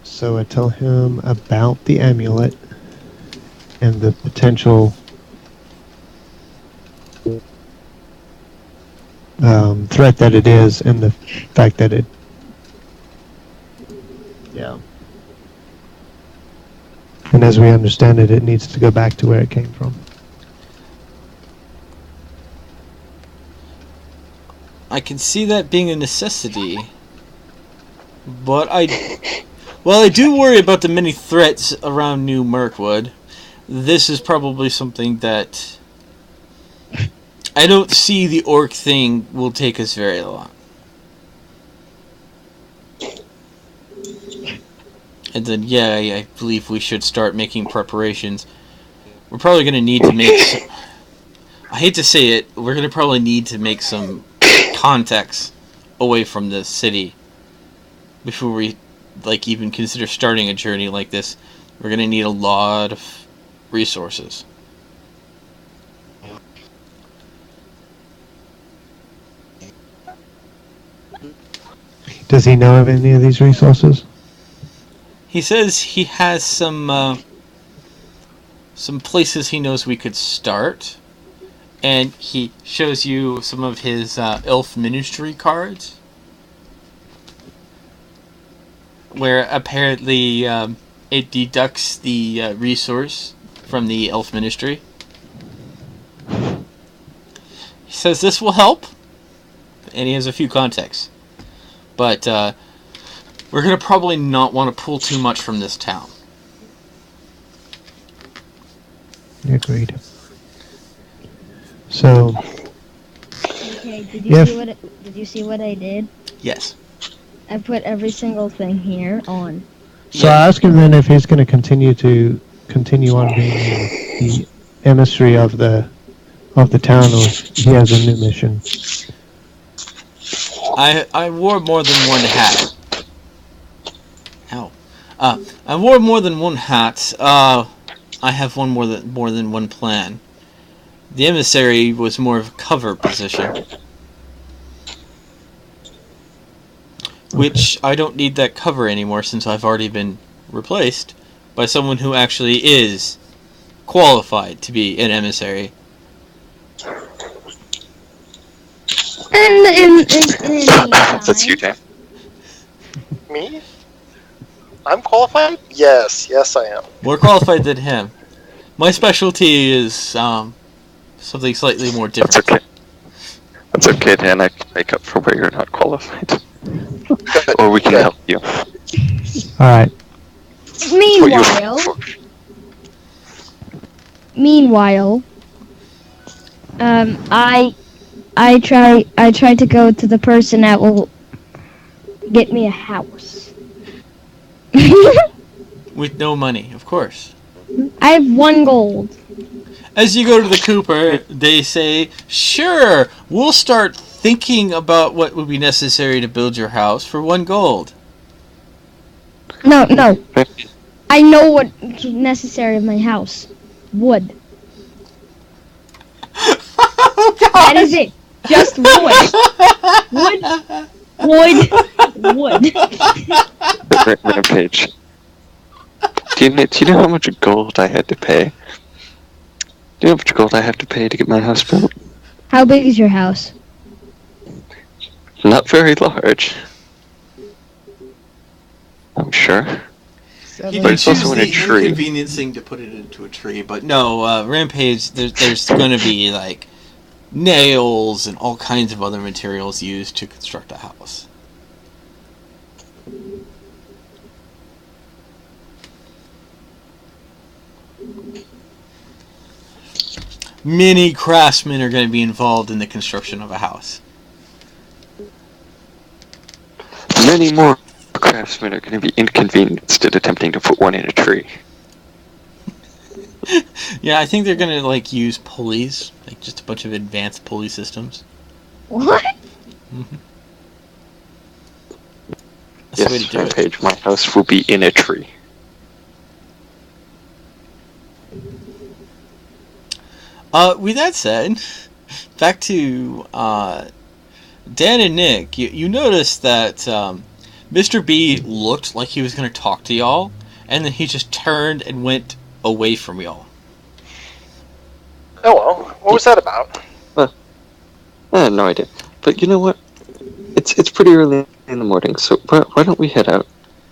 [SPEAKER 5] So I tell him about the amulet and the potential threat that it is, and the fact that it, yeah. And as we understand it, it needs to go back to where it came from.
[SPEAKER 2] I can see that being a necessity. But I do worry about the many threats around New Mirkwood. This is probably something that I don't see the orc thing will take us very long. And then, yeah, I believe we should start making preparations. We're probably going to need to make... I hate to say it, we're going to probably need to make some contacts away from the city before we, like, even consider starting a journey like this. We're going to need a lot of resources.
[SPEAKER 5] Does he know of any of these resources?
[SPEAKER 2] He says he has some places he knows we could start, and he shows you some of his elf ministry cards, where apparently it deducts the resource from the elf ministry. He says this will help, and he has a few contacts. But we're going to probably not want to pull too much from this town.
[SPEAKER 5] Agreed. So,
[SPEAKER 1] Okay, did you see what I did?
[SPEAKER 2] Yes.
[SPEAKER 1] I put every single thing here on.
[SPEAKER 5] so I ask him then if he's going to continue on being the emissary of the town, or he has a new mission.
[SPEAKER 2] I wore more than one hat. Ow. I wore more than one hat. I have more than one plan. The emissary was more of a cover position. Which I don't need that cover anymore since I've already been replaced by someone who actually is qualified to be an emissary.
[SPEAKER 3] That's you, Dan.
[SPEAKER 4] Me? I'm qualified? Yes, I am.
[SPEAKER 2] More qualified than him. My specialty is something slightly more different.
[SPEAKER 3] That's okay. That's okay, Dan. I can make up for where you're not qualified. Or we can help you.
[SPEAKER 5] Alright.
[SPEAKER 1] Meanwhile, I try to go to the person that will get me a house.
[SPEAKER 2] With no money, of course.
[SPEAKER 1] I have 1 gold.
[SPEAKER 2] As you go to the Cooper, they say, sure, we'll start thinking about what would be necessary to build your house for 1 gold.
[SPEAKER 1] No. I know what's necessary of my house. Wood.
[SPEAKER 2] Oh, God.
[SPEAKER 1] That is it. Just wood. Wood.
[SPEAKER 3] Rampage. Do you know how much gold I had to pay? Do you know how much gold I have to pay to get my house built?
[SPEAKER 1] How big is your house?
[SPEAKER 3] Not very large. I'm sure.
[SPEAKER 2] You
[SPEAKER 3] But
[SPEAKER 2] can
[SPEAKER 3] it's
[SPEAKER 2] choose
[SPEAKER 3] also in
[SPEAKER 2] the
[SPEAKER 3] a tree.
[SPEAKER 2] inconveniencing to put it into a tree, but no, Rampage, there's going to be, like, nails and all kinds of other materials used to construct a house. Many craftsmen are going to be involved in the construction of a house.
[SPEAKER 3] Many more craftsmen are going to be inconvenienced at attempting to put one in a tree.
[SPEAKER 2] Yeah, I think they're going to, like, use pulleys, like just a bunch of advanced pulley systems.
[SPEAKER 1] What?
[SPEAKER 2] Mm-hmm. That's the way to
[SPEAKER 3] Yes,
[SPEAKER 2] do it.
[SPEAKER 3] Rampage, my house will be in a tree.
[SPEAKER 2] With that said, back to Dan and Nick. You noticed that Mr. B looked like he was going to talk to y'all, and then he just turned and went away from y'all.
[SPEAKER 4] Oh well, what was that about?
[SPEAKER 3] I had no idea. But you know what? It's pretty early in the morning, so why don't we head out?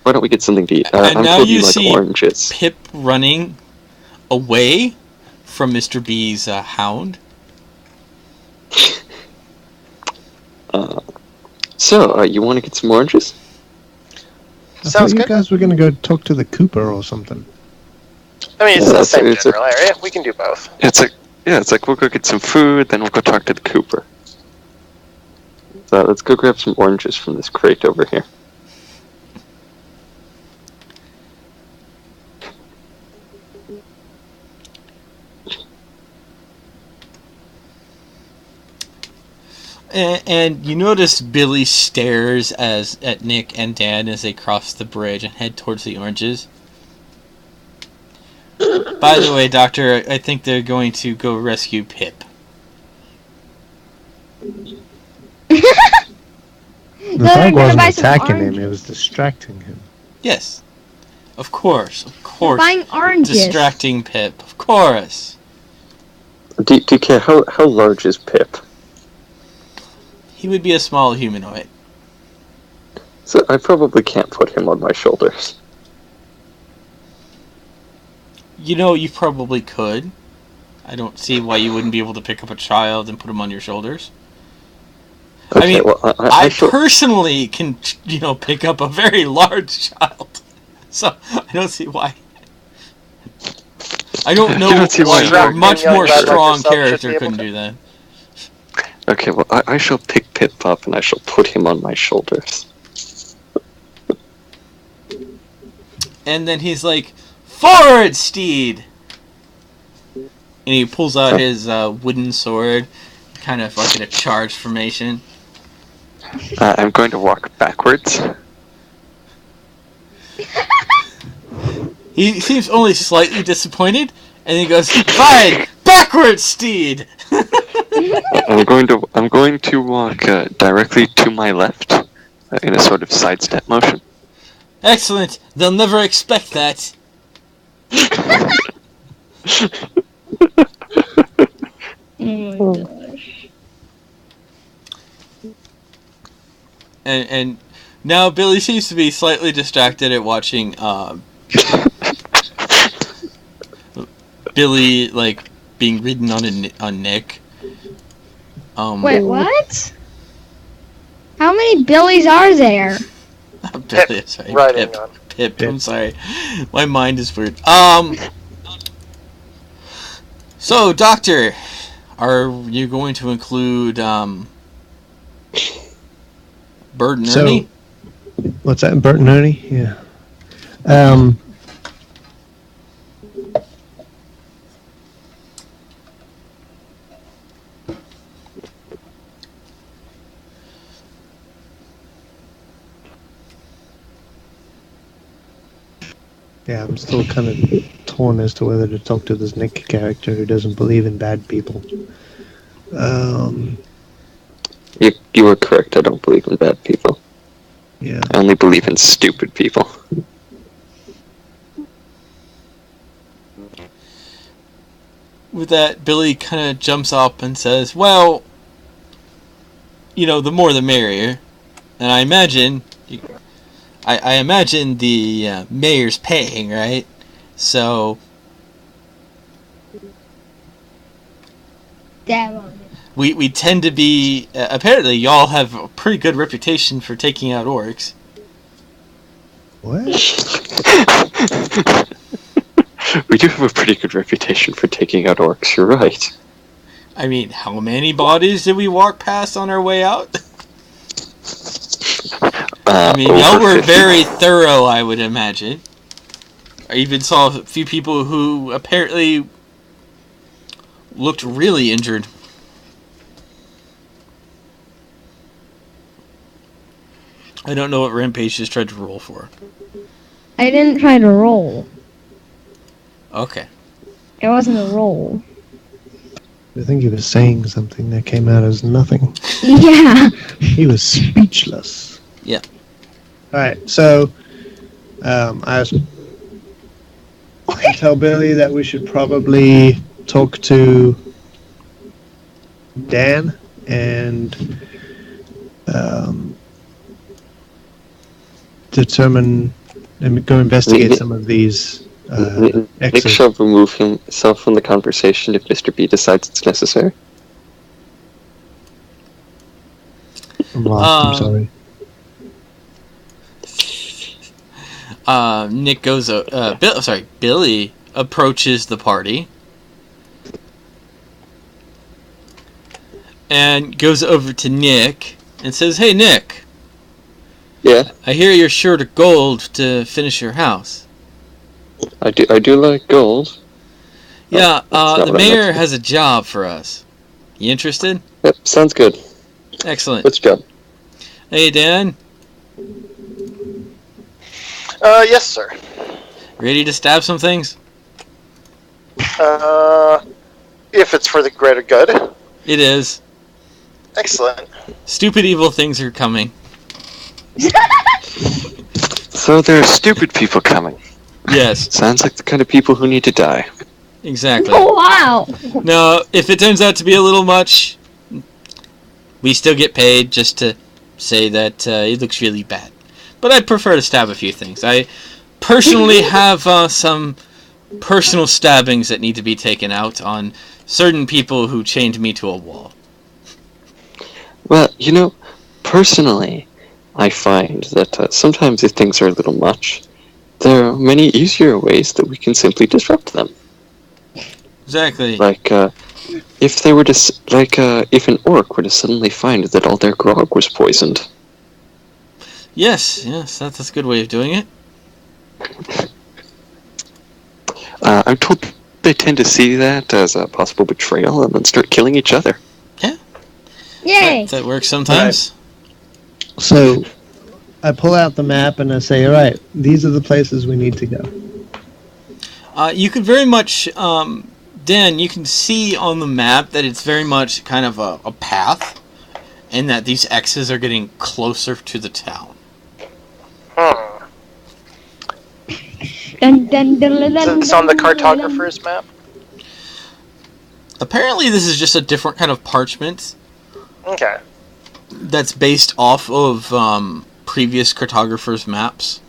[SPEAKER 3] Why don't we get something to eat?
[SPEAKER 2] And
[SPEAKER 3] I'm
[SPEAKER 2] now
[SPEAKER 3] told
[SPEAKER 2] you
[SPEAKER 3] you like
[SPEAKER 2] see
[SPEAKER 3] oranges.
[SPEAKER 2] Pip running away from Mr. B's hound.
[SPEAKER 3] So, you want to get some oranges?
[SPEAKER 5] I
[SPEAKER 4] Sounds
[SPEAKER 5] thought you
[SPEAKER 4] good.
[SPEAKER 5] guys were going to go talk to the Cooper or something.
[SPEAKER 4] I mean, it's
[SPEAKER 3] Yeah,
[SPEAKER 4] the same
[SPEAKER 3] it's a-
[SPEAKER 4] general area. We can do both.
[SPEAKER 3] It's like we'll go get some food, then we'll go talk to the Cooper. So let's go grab some oranges from this crate over here.
[SPEAKER 2] And you notice Billy stares at Nick and Dan as they cross the bridge and head towards the oranges. By the way, Doctor, I think they're going to go rescue Pip.
[SPEAKER 5] The
[SPEAKER 1] No, they're
[SPEAKER 5] dog
[SPEAKER 1] gonna buy
[SPEAKER 5] wasn't
[SPEAKER 1] some
[SPEAKER 5] attacking him,
[SPEAKER 1] oranges.
[SPEAKER 5] it was distracting him.
[SPEAKER 2] Yes. Of course.
[SPEAKER 1] They're buying oranges.
[SPEAKER 2] Distracting Pip. Of course.
[SPEAKER 3] Do you care how large is Pip?
[SPEAKER 2] He would be a small humanoid.
[SPEAKER 3] So I probably can't put him on my shoulders.
[SPEAKER 2] You know, you probably could. I don't see why you wouldn't be able to pick up a child and put him on your shoulders.
[SPEAKER 3] Okay,
[SPEAKER 2] I mean,
[SPEAKER 3] well,
[SPEAKER 2] I personally can, pick up a very large child. So, I don't see why. I don't know why a much more strong character couldn't do that.
[SPEAKER 3] Okay, well, I shall pick Pip up and I shall put him on my shoulders.
[SPEAKER 2] And then he's like, "Forward, steed!" And he pulls out his wooden sword, kind of like in a charge formation.
[SPEAKER 3] I'm going to walk backwards.
[SPEAKER 2] He seems only slightly disappointed, and he goes, "Fine, backwards, steed!"
[SPEAKER 3] I'm going to walk directly to my left in a sort of sidestep motion.
[SPEAKER 2] Excellent. They'll never expect that.
[SPEAKER 1] Oh my gosh.
[SPEAKER 2] And now Billy seems to be slightly distracted at watching Billy like being ridden on Nick.
[SPEAKER 1] Wait, what? How many Billies are there?
[SPEAKER 2] Billy, sorry,
[SPEAKER 4] Riding
[SPEAKER 2] Pip.
[SPEAKER 4] on.
[SPEAKER 2] Pip. I'm sorry, my mind is weird. So, Doctor, are you going to include Bert and Ernie?
[SPEAKER 5] What's that? Bert and Ernie? Yeah. Yeah, I'm still kind of torn as to whether to talk to this Nick character who doesn't believe in bad people.
[SPEAKER 3] You were correct, I don't believe in bad people.
[SPEAKER 5] Yeah.
[SPEAKER 3] I only believe in stupid people.
[SPEAKER 2] With that, Billy kind of jumps up and says, "Well, the more the merrier." And I imagine, I imagine the mayor's paying, right? So
[SPEAKER 1] Damn.
[SPEAKER 2] we tend to be. Apparently, y'all have a pretty good reputation for taking out orcs.
[SPEAKER 5] What?
[SPEAKER 3] We do have a pretty good reputation for taking out orcs, you're right.
[SPEAKER 2] I mean, how many bodies did we walk past on our way out? I mean, y'all were
[SPEAKER 3] 50.
[SPEAKER 2] very thorough, I would imagine. I even saw a few people who apparently looked really injured. I don't know what Rampage just tried to roll for.
[SPEAKER 1] I didn't try to roll.
[SPEAKER 2] Okay.
[SPEAKER 1] It wasn't a roll.
[SPEAKER 5] I think he was saying something that came out as nothing.
[SPEAKER 1] Yeah.
[SPEAKER 5] He was speechless.
[SPEAKER 2] Yeah.
[SPEAKER 5] Alright, so I tell Billy that we should probably talk to Dan and determine and go investigate some of these
[SPEAKER 3] Nick
[SPEAKER 5] exits.
[SPEAKER 3] shall remove himself from the conversation if Mr. B decides it's necessary.
[SPEAKER 5] I'm lost, I'm sorry.
[SPEAKER 2] Nick goes. Billy approaches the party and goes over to Nick and says, "Hey, Nick.
[SPEAKER 3] Yeah,
[SPEAKER 2] I hear you're short of gold to finish your house."
[SPEAKER 3] I do like gold.
[SPEAKER 2] Yeah,
[SPEAKER 3] that's not
[SPEAKER 2] the
[SPEAKER 3] what I meant.
[SPEAKER 2] mayor has a job for us. You interested?
[SPEAKER 3] Yep, sounds good.
[SPEAKER 2] Excellent.
[SPEAKER 3] What's your job?
[SPEAKER 2] Hey, Dan,
[SPEAKER 4] Yes, sir.
[SPEAKER 2] ready to stab some things?
[SPEAKER 4] If it's for the greater good.
[SPEAKER 2] It is.
[SPEAKER 4] Excellent.
[SPEAKER 2] Stupid evil things are coming.
[SPEAKER 3] So there are stupid people coming.
[SPEAKER 2] Yes,
[SPEAKER 3] Sounds like the kind of people who need to die.
[SPEAKER 2] exactly.
[SPEAKER 1] Oh, wow.
[SPEAKER 2] Now, if it turns out to be a little much, we still get paid just to say that it looks really bad. But I'd prefer to stab a few things. I personally have some personal stabbings that need to be taken out on certain people who chained me to a wall.
[SPEAKER 3] Well, personally, I find that sometimes if things are a little much, there are many easier ways that we can simply disrupt them.
[SPEAKER 2] Exactly.
[SPEAKER 3] Like, if they were to, if an orc were to suddenly find that all their grog was poisoned.
[SPEAKER 2] Yes, that's a good way of doing it.
[SPEAKER 3] I'm told they tend to see that as a possible betrayal and then start killing each other.
[SPEAKER 1] Yay.
[SPEAKER 2] That works sometimes.
[SPEAKER 5] So I pull out the map and I say, all right, these are the places we need to go.
[SPEAKER 2] You could very much, Dan, you can see on the map that it's very much kind of a path, and that these X's are getting closer to the town.
[SPEAKER 1] Dun, dun, dun, dun, dun,
[SPEAKER 4] Is this on the
[SPEAKER 1] dun, dun, dun.
[SPEAKER 4] cartographer's map?
[SPEAKER 2] Apparently this is just a different kind of parchment
[SPEAKER 4] Okay.
[SPEAKER 2] that's based off of previous cartographers' maps.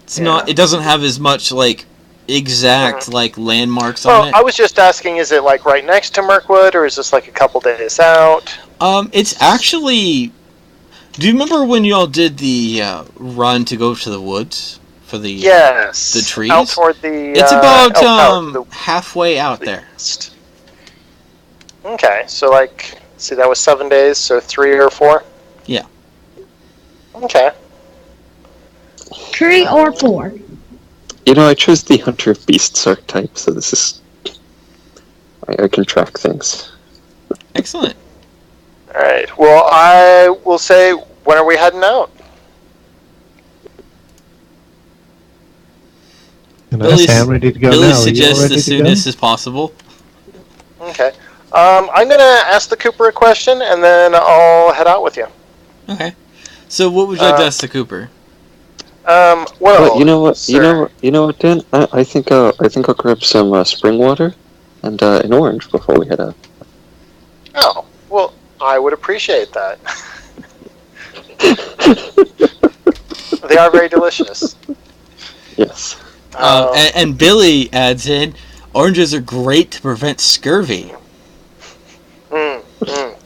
[SPEAKER 2] It's
[SPEAKER 4] Yeah.
[SPEAKER 2] not. It doesn't have as much like exact like landmarks on
[SPEAKER 4] Well,
[SPEAKER 2] it.
[SPEAKER 4] I was just asking, is it like right next to Mirkwood, or is this like a couple days out?
[SPEAKER 2] It's actually. Do you remember when y'all did the run to go to the woods for the?
[SPEAKER 4] Yes.
[SPEAKER 2] The trees?
[SPEAKER 4] Out toward the.
[SPEAKER 2] It's about
[SPEAKER 4] Elk Tower, the
[SPEAKER 2] halfway out there.
[SPEAKER 4] east. Okay, so like, see, that was 7 days, so 3 or 4.
[SPEAKER 2] Yeah.
[SPEAKER 4] Okay.
[SPEAKER 1] 3 or 4.
[SPEAKER 3] I chose the Hunter of Beasts archetype, so this is... I can track things.
[SPEAKER 2] Excellent.
[SPEAKER 4] All right. Well, I will say, when are we heading out?
[SPEAKER 5] And I
[SPEAKER 2] Billy
[SPEAKER 5] say, I'm ready to go
[SPEAKER 2] Billy
[SPEAKER 5] now. Are you all
[SPEAKER 2] suggests
[SPEAKER 5] ready
[SPEAKER 2] as
[SPEAKER 5] to
[SPEAKER 2] soon
[SPEAKER 5] go?
[SPEAKER 2] as possible.
[SPEAKER 4] Okay. I'm gonna ask the Cooper a question, and then I'll head out with you.
[SPEAKER 2] Okay. So what would you like to ask the Cooper?
[SPEAKER 4] Well,
[SPEAKER 3] Well, you know what?
[SPEAKER 4] sir.
[SPEAKER 3] You know what, Dan? I think I'll grab some spring water and an orange before we head out.
[SPEAKER 4] Oh, well, I would appreciate that. They are very delicious.
[SPEAKER 3] Yes.
[SPEAKER 2] And Billy adds in, oranges are great to prevent scurvy.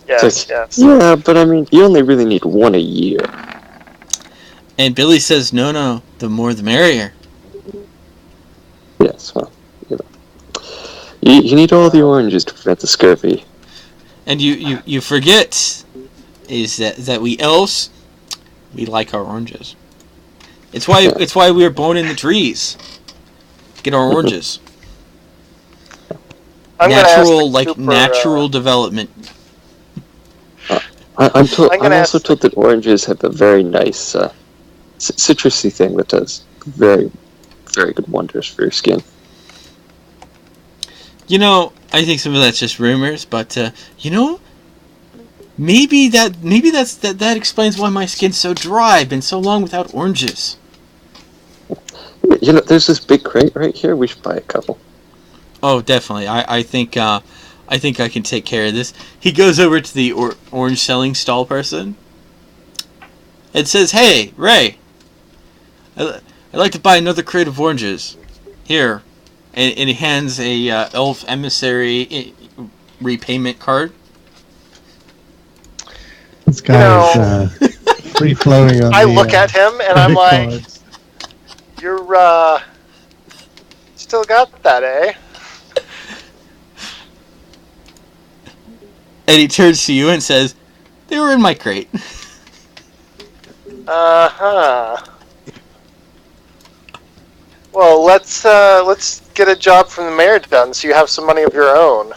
[SPEAKER 4] Yes, yes.
[SPEAKER 3] Yeah, but I mean, you only really need one a year.
[SPEAKER 2] And Billy says, no, the more the merrier.
[SPEAKER 3] Yes, well, you need all the oranges to prevent the scurvy.
[SPEAKER 2] And you forget is that we elves, we like our oranges. It's why we were born in the trees. Get our oranges.
[SPEAKER 4] I'm gonna ask
[SPEAKER 2] Natural,
[SPEAKER 4] the
[SPEAKER 2] like
[SPEAKER 4] Cooper,
[SPEAKER 2] natural development.
[SPEAKER 3] I'm
[SPEAKER 4] I'm gonna
[SPEAKER 3] also
[SPEAKER 4] ask
[SPEAKER 3] told that oranges have a very nice citrusy thing that does very, very good wonders for your skin.
[SPEAKER 2] I think some of that's just rumors, but maybe that explains why my skin's so dry. I've been so long without oranges.
[SPEAKER 3] There's this big crate right here. We should buy a couple.
[SPEAKER 2] Oh, definitely. I think I can take care of this. He goes over to the orange selling stall person. It says, "Hey, Ray, I'd like to buy another crate of oranges. Here," and he hands a elf emissary repayment card.
[SPEAKER 5] This guy is free flowing on
[SPEAKER 4] I
[SPEAKER 5] the,
[SPEAKER 4] look at him and I'm
[SPEAKER 5] credit
[SPEAKER 4] like,
[SPEAKER 5] cards.
[SPEAKER 4] "You're still got that, eh?"
[SPEAKER 2] And he turns to you and says, "They were in my crate."
[SPEAKER 4] Well, let's get a job from the mayor done, so you have some money of your own.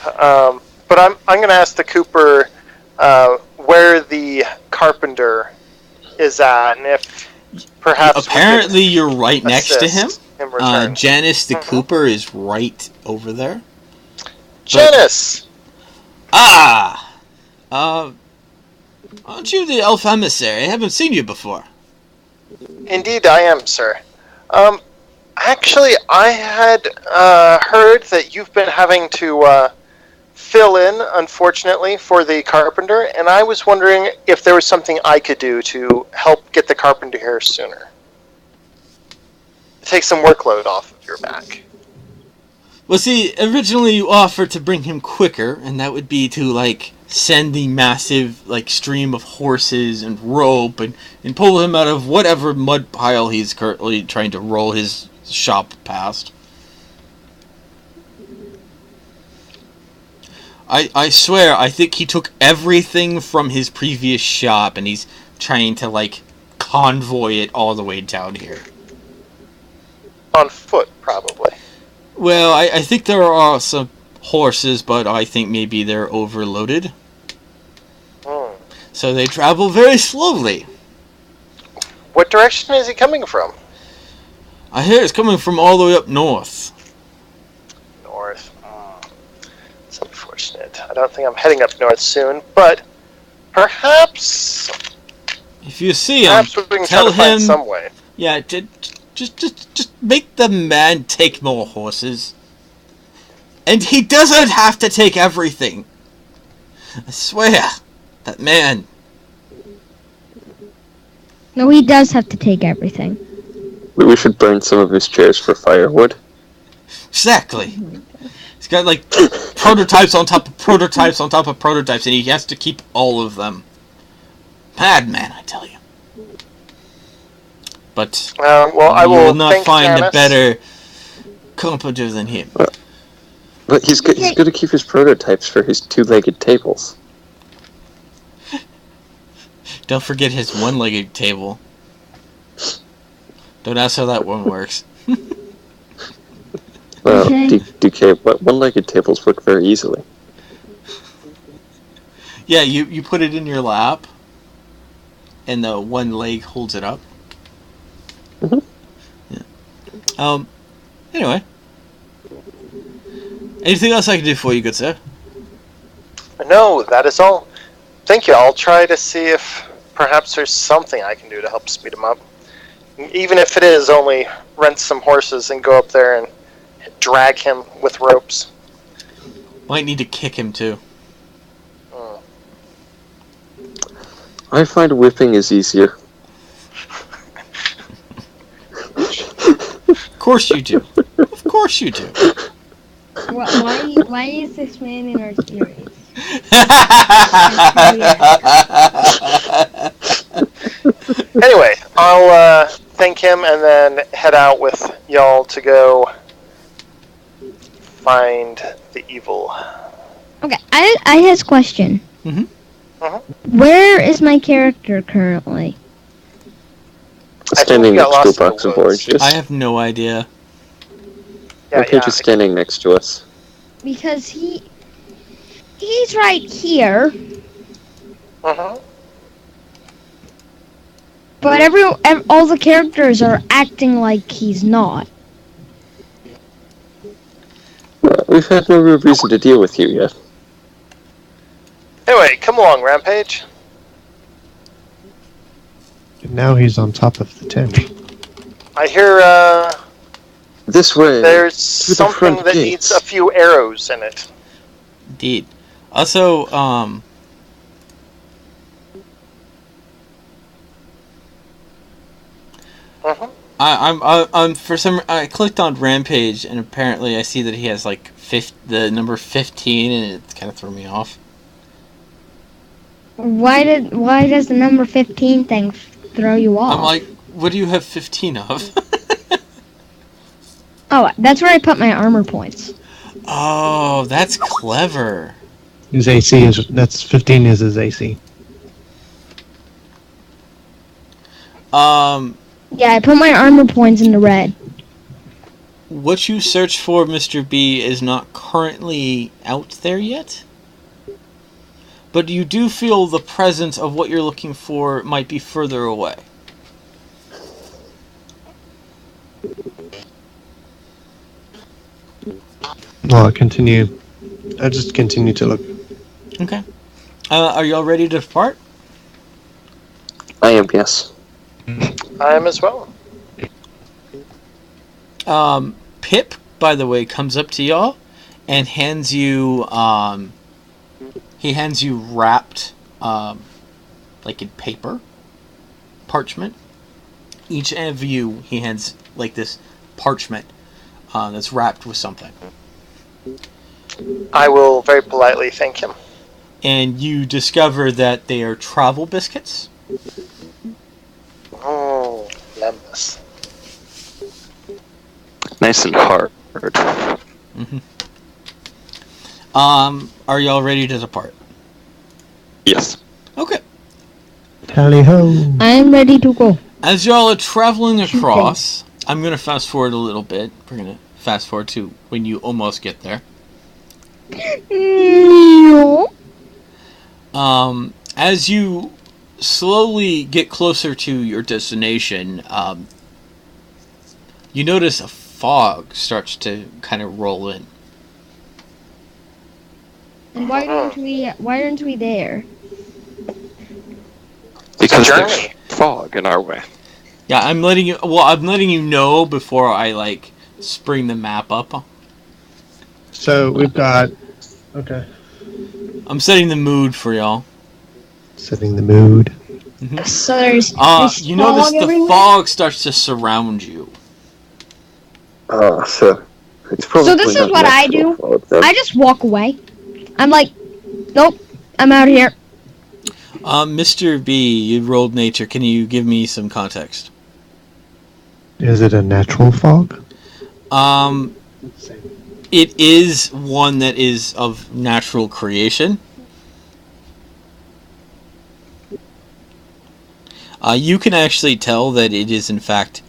[SPEAKER 4] But I'm going to ask the Cooper where the carpenter is at, and if perhaps
[SPEAKER 2] apparently you're right next to him.
[SPEAKER 4] In return.
[SPEAKER 2] Janice the Cooper is right over there.
[SPEAKER 4] Janice!
[SPEAKER 2] Aren't you the elf emissary? I haven't seen you before.
[SPEAKER 4] Indeed, I am, sir. Actually, I had heard that you've been having to fill in, unfortunately, for the carpenter, and I was wondering if there was something I could do to help get the carpenter here sooner. Take some workload off of your back.
[SPEAKER 2] Well, see, originally you offered to bring him quicker, and that would be to, like, send the massive, like, stream of horses and rope and pull him out of whatever mud pile he's currently trying to roll his shop past. I swear, I think he took everything from his previous shop, and he's trying to, like, convoy it all the way down here.
[SPEAKER 4] On foot, probably.
[SPEAKER 2] Well, I think there are some horses, but I think maybe they're overloaded. So they travel very slowly.
[SPEAKER 4] What direction is he coming from?
[SPEAKER 2] I hear it's coming from all the way up north.
[SPEAKER 4] North. It's unfortunate. I don't think I'm heading up north soon, but perhaps...
[SPEAKER 2] If you see him,
[SPEAKER 4] perhaps we can
[SPEAKER 2] tell
[SPEAKER 4] try to find
[SPEAKER 2] him...
[SPEAKER 4] some way.
[SPEAKER 2] Yeah, just make the man take more horses. And he doesn't have to take everything. I swear, that man...
[SPEAKER 1] No, he does have to take everything.
[SPEAKER 3] We should burn some of his chairs for firewood.
[SPEAKER 2] Exactly. He's got, like, prototypes on top of prototypes on top of prototypes, and he has to keep all of them. Madman, I tell you. But
[SPEAKER 4] well, I
[SPEAKER 2] you will
[SPEAKER 4] will
[SPEAKER 2] not find
[SPEAKER 4] Janice.
[SPEAKER 2] a better carpenter than him.
[SPEAKER 3] But he's going to keep his prototypes for his two-legged tables.
[SPEAKER 2] Don't forget his one-legged table. Don't ask how that one works.
[SPEAKER 3] Well,
[SPEAKER 1] Okay.
[SPEAKER 3] DK, one-legged tables work very easily.
[SPEAKER 2] Yeah, you put it in your lap, and the one leg holds it up.
[SPEAKER 3] Mhm.
[SPEAKER 2] Yeah. Anyway. Anything else I can do for you, good sir?
[SPEAKER 4] No, that is all. Thank you. I'll try to see if perhaps there's something I can do to help speed him up. Even if it is only rent some horses and go up there and drag him with ropes.
[SPEAKER 2] Might need to kick him, too.
[SPEAKER 3] I find whipping is easier.
[SPEAKER 2] Of course you do. Of course you do.
[SPEAKER 1] Why is this man in our series?
[SPEAKER 4] Anyway, I'll thank him and then head out with y'all to go find the evil.
[SPEAKER 1] Okay, I have a question.
[SPEAKER 2] Mhm.
[SPEAKER 1] Where is my character currently?
[SPEAKER 4] I think
[SPEAKER 3] Standing
[SPEAKER 4] we got
[SPEAKER 3] next to a
[SPEAKER 4] lost in the
[SPEAKER 3] box of
[SPEAKER 4] woods.
[SPEAKER 3] oranges.
[SPEAKER 2] I have no idea.
[SPEAKER 3] Rampage is standing next to us.
[SPEAKER 1] Because he's right here, but all the characters are acting like he's not.
[SPEAKER 3] Well, we've had no real reason to deal with you yet.
[SPEAKER 4] Anyway, come along, Rampage.
[SPEAKER 5] And now he's on top of the tent.
[SPEAKER 4] I hear
[SPEAKER 3] This way.
[SPEAKER 4] there's
[SPEAKER 3] the
[SPEAKER 4] something
[SPEAKER 3] front
[SPEAKER 4] that
[SPEAKER 3] gates.
[SPEAKER 4] needs a few arrows in it.
[SPEAKER 2] Indeed. Also, I'm for some. I clicked on Rampage, and apparently I see that he has like the number 15, and it kind of threw me off.
[SPEAKER 1] Why does the number 15 thing throw you off?
[SPEAKER 2] I'm like, what do you have 15 of?
[SPEAKER 1] Oh, that's where I put my armor points.
[SPEAKER 2] Oh, that's clever.
[SPEAKER 5] His AC is 15 is his AC.
[SPEAKER 1] Yeah, I put my armor points into red.
[SPEAKER 2] What you search for, Mr. B, is not currently out there yet. But you do feel the presence of what you're looking for might be further away.
[SPEAKER 5] Well, I just continue to look.
[SPEAKER 2] Okay. Are y'all ready to depart?
[SPEAKER 3] I am, yes.
[SPEAKER 4] I am as well.
[SPEAKER 2] Pip, by the way, comes up to y'all and hands you, he hands you wrapped, like in paper, parchment. Each of you, he hands like this parchment that's wrapped with something.
[SPEAKER 4] I will very politely thank him.
[SPEAKER 2] And you discover that they are travel biscuits.
[SPEAKER 4] Oh, lemons.
[SPEAKER 3] Nice and hard.
[SPEAKER 2] Mm-hmm. Are y'all ready to depart?
[SPEAKER 3] Yes.
[SPEAKER 2] Okay.
[SPEAKER 5] Tally ho!
[SPEAKER 1] I am ready to go.
[SPEAKER 2] As y'all are traveling across, I'm going to fast forward a little bit. We're going to fast forward to when you almost get there.
[SPEAKER 1] No.
[SPEAKER 2] As you slowly get closer to your destination, you notice a fog starts to kind of roll in.
[SPEAKER 1] And why aren't we there?
[SPEAKER 3] Because
[SPEAKER 4] Journey.
[SPEAKER 3] there's fog in our way.
[SPEAKER 2] Yeah, I'm letting you know before I like spring the map up.
[SPEAKER 5] So we've got. Okay.
[SPEAKER 2] I'm setting the mood for y'all.
[SPEAKER 5] Setting the mood.
[SPEAKER 2] Mm-hmm.
[SPEAKER 1] So there's
[SPEAKER 2] You notice
[SPEAKER 1] fog
[SPEAKER 2] the
[SPEAKER 1] everywhere?
[SPEAKER 2] fog starts to surround you.
[SPEAKER 3] So it's probably
[SPEAKER 1] So this is
[SPEAKER 3] not
[SPEAKER 1] what I
[SPEAKER 3] natural
[SPEAKER 1] do.
[SPEAKER 3] fog, then.
[SPEAKER 1] I just walk away. I'm like, nope, I'm out here.
[SPEAKER 2] Mr. B, you rolled nature. Can you give me some context?
[SPEAKER 5] Is it a natural fog?
[SPEAKER 2] It is one that is of natural creation. You can actually tell that it is, in fact,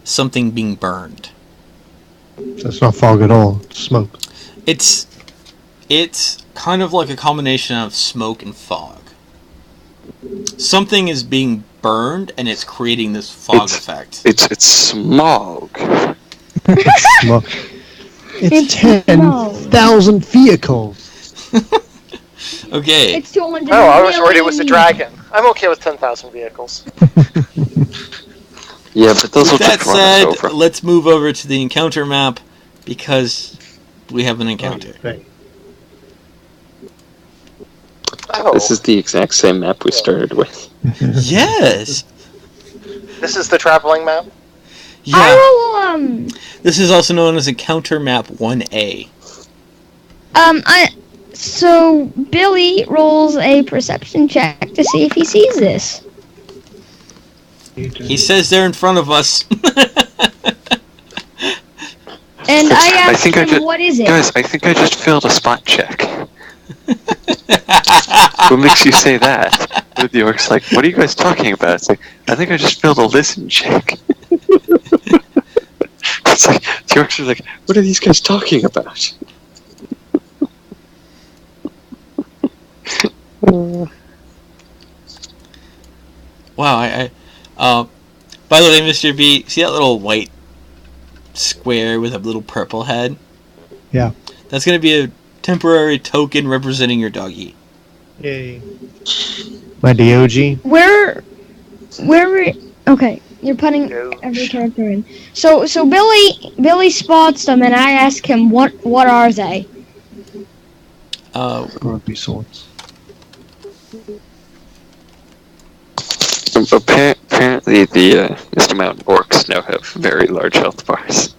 [SPEAKER 2] something being burned.
[SPEAKER 5] So it's not fog at all. It's smoke.
[SPEAKER 2] It's kind of like a combination of smoke and fog. Something is being burned, and it's creating this fog effect.
[SPEAKER 3] It's smog.
[SPEAKER 5] It's smoke. It's 10,000 vehicles.
[SPEAKER 2] Okay.
[SPEAKER 1] It's 200
[SPEAKER 4] Oh, I was worried it
[SPEAKER 1] million.
[SPEAKER 4] was a dragon. I'm okay with 10,000 vehicles.
[SPEAKER 3] Yeah, but those will
[SPEAKER 2] With that
[SPEAKER 3] just run
[SPEAKER 2] said,
[SPEAKER 3] us over.
[SPEAKER 2] let's move over to the encounter map because we have an encounter.
[SPEAKER 5] Right.
[SPEAKER 4] Oh,
[SPEAKER 3] This is the exact same map we started with.
[SPEAKER 2] Yes.
[SPEAKER 4] this is the traveling map?
[SPEAKER 2] Yeah.
[SPEAKER 1] I will,
[SPEAKER 2] This is also known as encounter map 1A.
[SPEAKER 1] So Billy rolls a perception check to see if he sees this.
[SPEAKER 2] He says they're in front of us.
[SPEAKER 1] And I asked
[SPEAKER 3] think I
[SPEAKER 1] him,
[SPEAKER 3] just-
[SPEAKER 1] what is it?
[SPEAKER 3] Guys, I think I just failed a spot check. What makes you say that? The orc's like, what are you guys talking about? It's like, I think I just failed a listen check. It's like, the orcs are like, what are these guys talking about?
[SPEAKER 2] Wow, by the way, Mr. B, see that little white square with a little purple head?
[SPEAKER 5] Yeah.
[SPEAKER 2] That's going to be a temporary token representing your doggy.
[SPEAKER 5] Yay. My DOG.
[SPEAKER 1] Where okay, you're putting every character in. So Billy spots them, and I ask him, what are they?
[SPEAKER 5] Rugby swords.
[SPEAKER 3] Apparently, the Mr. Mountain orcs now have very large health bars.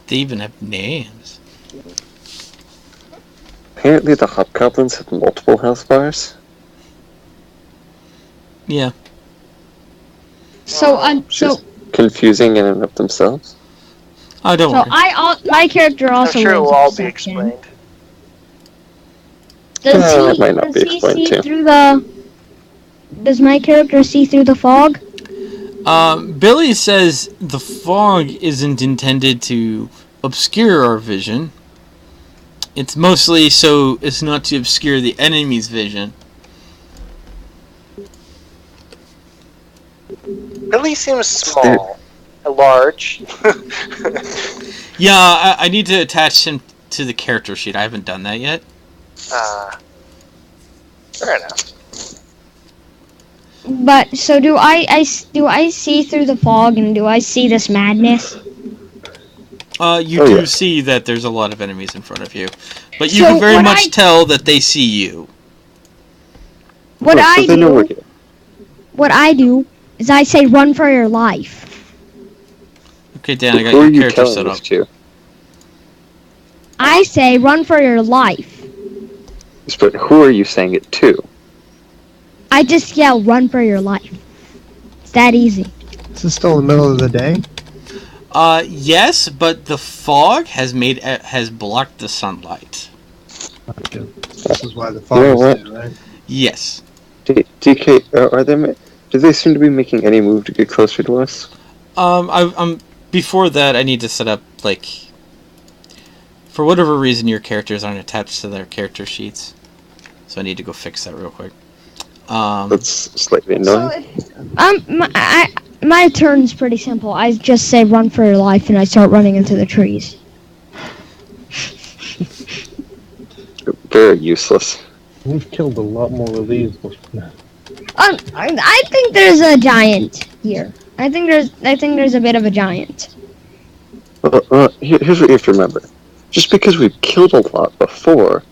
[SPEAKER 2] They even have names.
[SPEAKER 3] Apparently, the hobgoblins have multiple health bars.
[SPEAKER 2] Yeah.
[SPEAKER 1] So
[SPEAKER 3] Just confusing in and of themselves.
[SPEAKER 2] Oh, don't
[SPEAKER 1] so
[SPEAKER 2] worry.
[SPEAKER 1] my character
[SPEAKER 4] I'm
[SPEAKER 1] also
[SPEAKER 4] sure it will
[SPEAKER 1] rolls
[SPEAKER 4] all
[SPEAKER 1] a
[SPEAKER 4] be
[SPEAKER 1] perception.
[SPEAKER 4] explained.
[SPEAKER 3] That might not be explained
[SPEAKER 1] see
[SPEAKER 3] too.
[SPEAKER 1] through the? Does my character see through the fog?
[SPEAKER 2] Billy says the fog isn't intended to obscure our vision. It's mostly so as not to obscure the enemy's vision.
[SPEAKER 4] Billy seems small, large.
[SPEAKER 2] Yeah, I need to attach him to the character sheet. I haven't done that yet.
[SPEAKER 4] Fair enough.
[SPEAKER 1] But so do I see through the fog, and do I see this madness?
[SPEAKER 2] You
[SPEAKER 3] Oh,
[SPEAKER 2] do
[SPEAKER 3] yeah.
[SPEAKER 2] see that there's a lot of enemies in front of you, but you
[SPEAKER 1] So
[SPEAKER 2] can very
[SPEAKER 1] what
[SPEAKER 2] much tell that they see you.
[SPEAKER 1] What
[SPEAKER 3] Oh, so they know we're here.
[SPEAKER 1] What I do is I say, "Run for your life."
[SPEAKER 2] Okay, Dan, I got
[SPEAKER 3] Who are
[SPEAKER 2] your
[SPEAKER 3] you
[SPEAKER 2] character
[SPEAKER 3] telling
[SPEAKER 2] set
[SPEAKER 3] this
[SPEAKER 2] up.
[SPEAKER 3] to?
[SPEAKER 1] I say, "Run for your life."
[SPEAKER 3] But who are you saying it to?
[SPEAKER 1] I just yell, "Run for your life." It's that easy.
[SPEAKER 5] This is still in the middle of the day.
[SPEAKER 2] Yes, but the fog has blocked the sunlight.
[SPEAKER 5] Okay. This is why the fog
[SPEAKER 3] You know
[SPEAKER 5] is
[SPEAKER 3] what?
[SPEAKER 5] there, right?
[SPEAKER 2] Yes.
[SPEAKER 3] DK, do they seem to be making any move to get closer to us?
[SPEAKER 2] I'm before that. I need to set up for whatever reason your characters aren't attached to their character sheets, so I need to go fix that real quick.
[SPEAKER 3] That's slightly annoying.
[SPEAKER 1] My turn's pretty simple. I just say, "Run for your life," and I start running into the trees.
[SPEAKER 3] Very useless.
[SPEAKER 5] We've killed a lot more of these.
[SPEAKER 1] I think there's a giant here. I think there's a bit of a giant.
[SPEAKER 3] Here's what you have to remember. Just because we've killed a lot before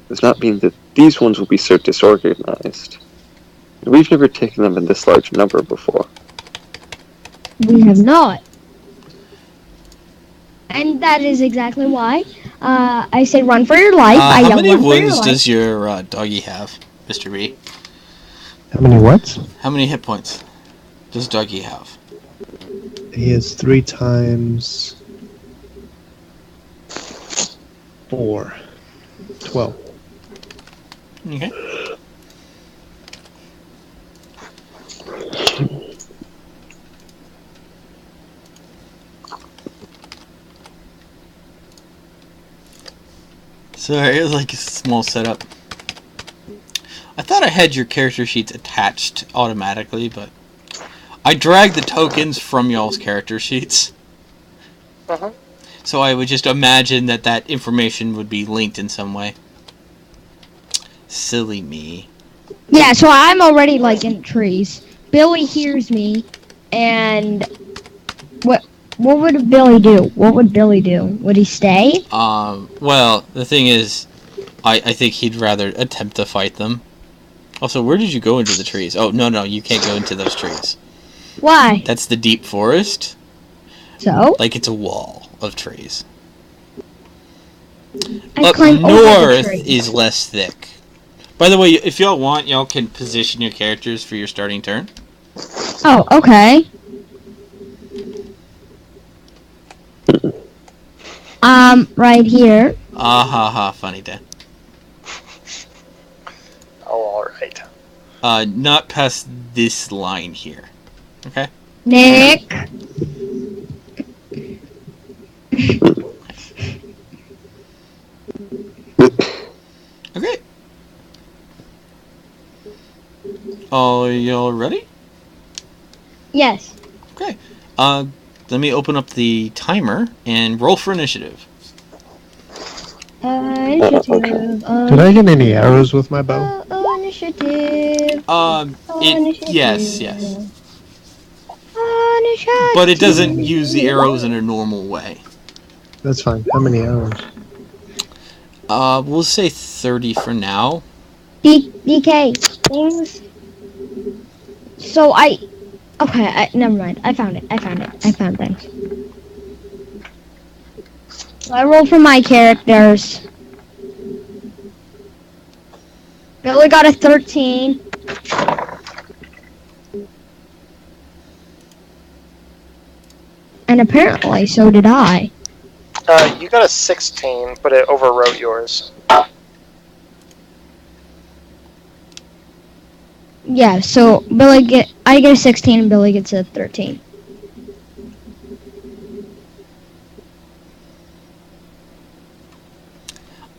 [SPEAKER 3] does not mean that these ones will be so disorganized. We've never taken them in this large number before.
[SPEAKER 1] We have not. And that is exactly why I say, "Run for your life." I
[SPEAKER 2] how
[SPEAKER 1] yell,
[SPEAKER 2] many
[SPEAKER 1] "Run for your
[SPEAKER 2] wounds
[SPEAKER 1] life."
[SPEAKER 2] does your doggy have, Mr. B?
[SPEAKER 5] How many what?
[SPEAKER 2] How many hit points does doggy have?
[SPEAKER 5] He has 3 times 4. 12.
[SPEAKER 2] Okay. Sorry, it was like a small setup. I thought I had your character sheets attached automatically, but I dragged the tokens from y'all's character sheets.
[SPEAKER 4] Uh-huh.
[SPEAKER 2] So I would just imagine that information would be linked in some way. Silly me.
[SPEAKER 1] Yeah, so I'm already in trees. Billy hears me, and what would Billy do? What would Billy do? Would he stay?
[SPEAKER 2] Well, the thing is, I think he'd rather attempt to fight them. Also, where did you go into the trees? Oh, no, you can't go into those trees.
[SPEAKER 1] Why?
[SPEAKER 2] That's the deep forest.
[SPEAKER 1] So?
[SPEAKER 2] It's a wall of trees.
[SPEAKER 1] I
[SPEAKER 2] Up
[SPEAKER 1] climb over the
[SPEAKER 2] north
[SPEAKER 1] tree.
[SPEAKER 2] is less thick. By the way, if y'all want, y'all can position your characters for your starting turn.
[SPEAKER 1] Oh, okay. Right here.
[SPEAKER 2] Ah ha ha, funny Dan.
[SPEAKER 4] Oh, alright.
[SPEAKER 2] Not past this line here. Okay?
[SPEAKER 1] Nick.
[SPEAKER 2] Okay. Are y'all ready?
[SPEAKER 1] Yes.
[SPEAKER 2] Okay. Let me open up the timer and roll for initiative.
[SPEAKER 1] Initiative.
[SPEAKER 5] Did I get any arrows with my bow?
[SPEAKER 1] Initiative.
[SPEAKER 2] Yes.
[SPEAKER 1] Initiative.
[SPEAKER 2] But it doesn't use the arrows in a normal way.
[SPEAKER 5] That's fine. How many arrows?
[SPEAKER 2] We'll say 30 for now.
[SPEAKER 1] DK. Things. So okay, never mind. I found it. I found things. So I roll for my characters. Billy got a 13. And apparently, so did I.
[SPEAKER 4] You got a 16, but it overwrote yours.
[SPEAKER 1] Yeah, so I get a 16 and Billy gets a 13.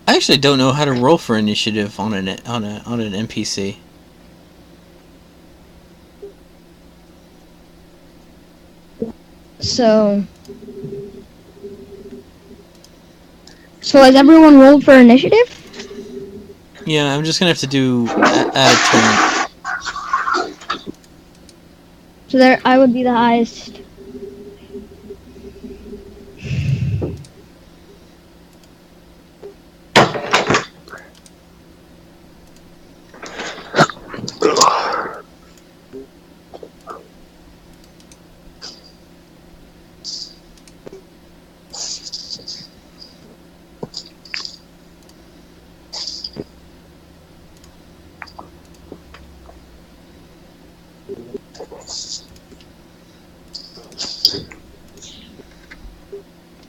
[SPEAKER 2] I actually don't know how to roll for initiative on an NPC.
[SPEAKER 1] So has everyone rolled for initiative?
[SPEAKER 2] Yeah, I'm just gonna have to do add a turn.
[SPEAKER 1] So there, I would be the highest.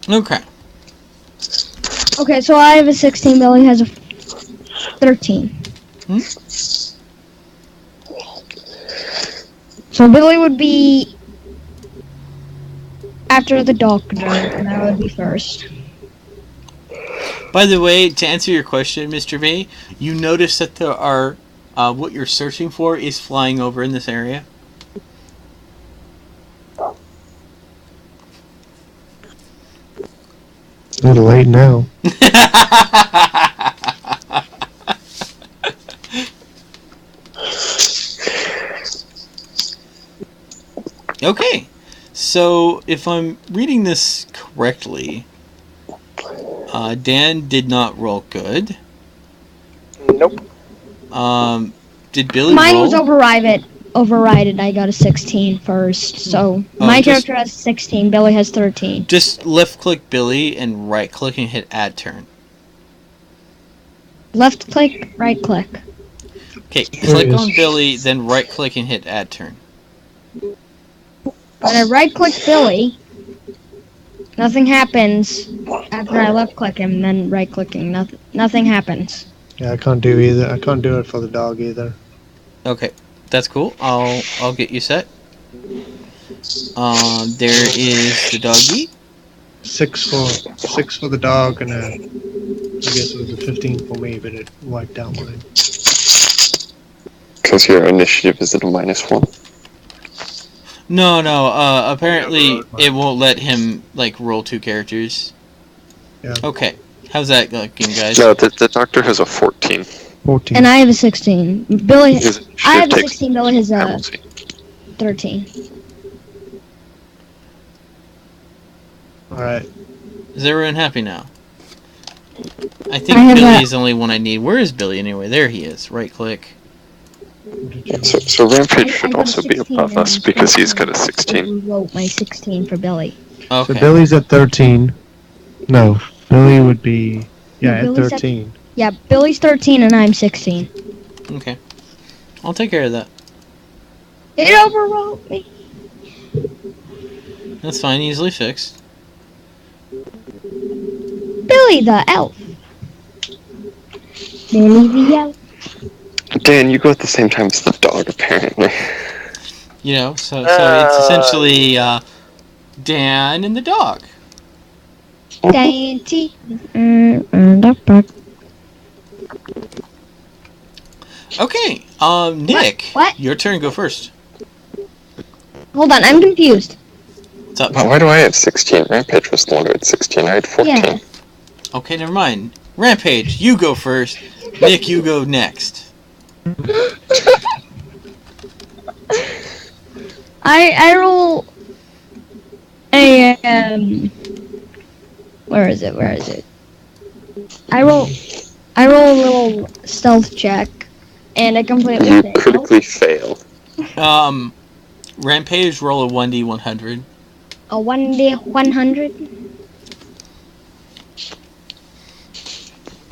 [SPEAKER 2] Okay.
[SPEAKER 1] Okay, so I have a 16. Billy has a 13.
[SPEAKER 2] Hmm?
[SPEAKER 1] So Billy would be after the doctor, and I would be first.
[SPEAKER 2] By the way, to answer your question, Mr. V, you notice that there are what you're searching for is flying over in this area.
[SPEAKER 5] A little late now.
[SPEAKER 2] Okay, so if I'm reading this correctly, Dan did not roll good.
[SPEAKER 4] Nope.
[SPEAKER 2] Did Billy
[SPEAKER 1] Mine
[SPEAKER 2] roll?
[SPEAKER 1] was overrided. I got a 16 first. So my character has 16. Billy has 13.
[SPEAKER 2] Just left click Billy and right click and hit add turn.
[SPEAKER 1] Left click, right click.
[SPEAKER 2] Okay, click on Billy, then right click and hit add turn.
[SPEAKER 1] When I right click Billy, nothing happens. After I left click him, then right clicking, nothing happens.
[SPEAKER 5] Yeah, I can't do either. I can't do it for the dog either.
[SPEAKER 2] Okay, that's cool. I'll get you set. There is the doggy.
[SPEAKER 5] 6 for the dog, and I guess it was a 15 for me, but it wiped out mine.
[SPEAKER 3] Because your initiative is at a -1.
[SPEAKER 2] No. Apparently it won't let him like roll two characters.
[SPEAKER 5] Yeah.
[SPEAKER 2] Okay, how's that looking, guys?
[SPEAKER 3] No, the doctor has a 14.
[SPEAKER 5] 14.
[SPEAKER 1] And I have a 16. Billy,
[SPEAKER 3] His
[SPEAKER 1] I have
[SPEAKER 3] initiative
[SPEAKER 1] a
[SPEAKER 3] takes
[SPEAKER 1] 16. Billy has a
[SPEAKER 3] penalty.
[SPEAKER 1] 13.
[SPEAKER 5] Alright.
[SPEAKER 2] Is everyone happy now? I think
[SPEAKER 1] I have
[SPEAKER 2] Billy
[SPEAKER 1] a-
[SPEAKER 2] is the only one I need. Where is Billy anyway? There he is. Right click.
[SPEAKER 3] So Rampage
[SPEAKER 1] I
[SPEAKER 3] should
[SPEAKER 1] got a
[SPEAKER 3] also be
[SPEAKER 1] 16
[SPEAKER 3] above
[SPEAKER 1] and
[SPEAKER 3] us because he's got a 16.
[SPEAKER 1] I wrote my 16 for Billy.
[SPEAKER 2] Okay.
[SPEAKER 5] So Billy's at 13. No, Billy would be, at
[SPEAKER 1] Billy's
[SPEAKER 5] 13.
[SPEAKER 1] Yeah, Billy's 13 and I'm 16.
[SPEAKER 2] Okay. I'll take care of that.
[SPEAKER 1] It overwrote me.
[SPEAKER 2] That's fine. Easily fixed.
[SPEAKER 1] Billy the elf. Billy the elf.
[SPEAKER 3] Dan, you go at the same time as the dog, apparently.
[SPEAKER 2] You know, so it's essentially Dan and the dog.
[SPEAKER 1] Dainty.
[SPEAKER 2] Okay. Nick.
[SPEAKER 1] What?
[SPEAKER 2] Your turn. Go first.
[SPEAKER 1] Hold on, I'm confused.
[SPEAKER 2] What's up?
[SPEAKER 3] Why do I have 16? Rampage was the one who had 16. I had 14.
[SPEAKER 1] Yeah.
[SPEAKER 2] Okay, never mind. Rampage, you go first. Nick, you go next.
[SPEAKER 1] I roll a where is it? I roll a little stealth check and I completely
[SPEAKER 3] You
[SPEAKER 1] fail.
[SPEAKER 3] critically fail.
[SPEAKER 2] Rampage, roll a 1d100.
[SPEAKER 1] A 1d100?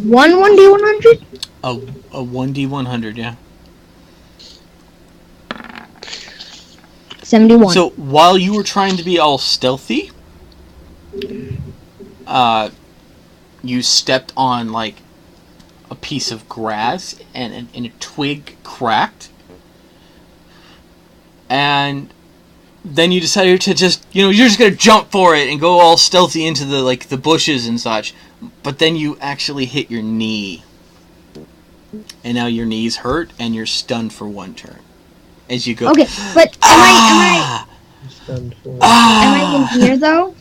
[SPEAKER 1] 1d100?
[SPEAKER 2] A 1d100, yeah.
[SPEAKER 1] 71.
[SPEAKER 2] So while you were trying to be all stealthy, you stepped on like a piece of grass and a twig cracked, and then you decided to just, you're just gonna jump for it and go all stealthy into the bushes and such, but then you actually hit your knee, and now your knee's hurt and you're stunned for 1 turn as you go.
[SPEAKER 1] Okay, but am I in here though?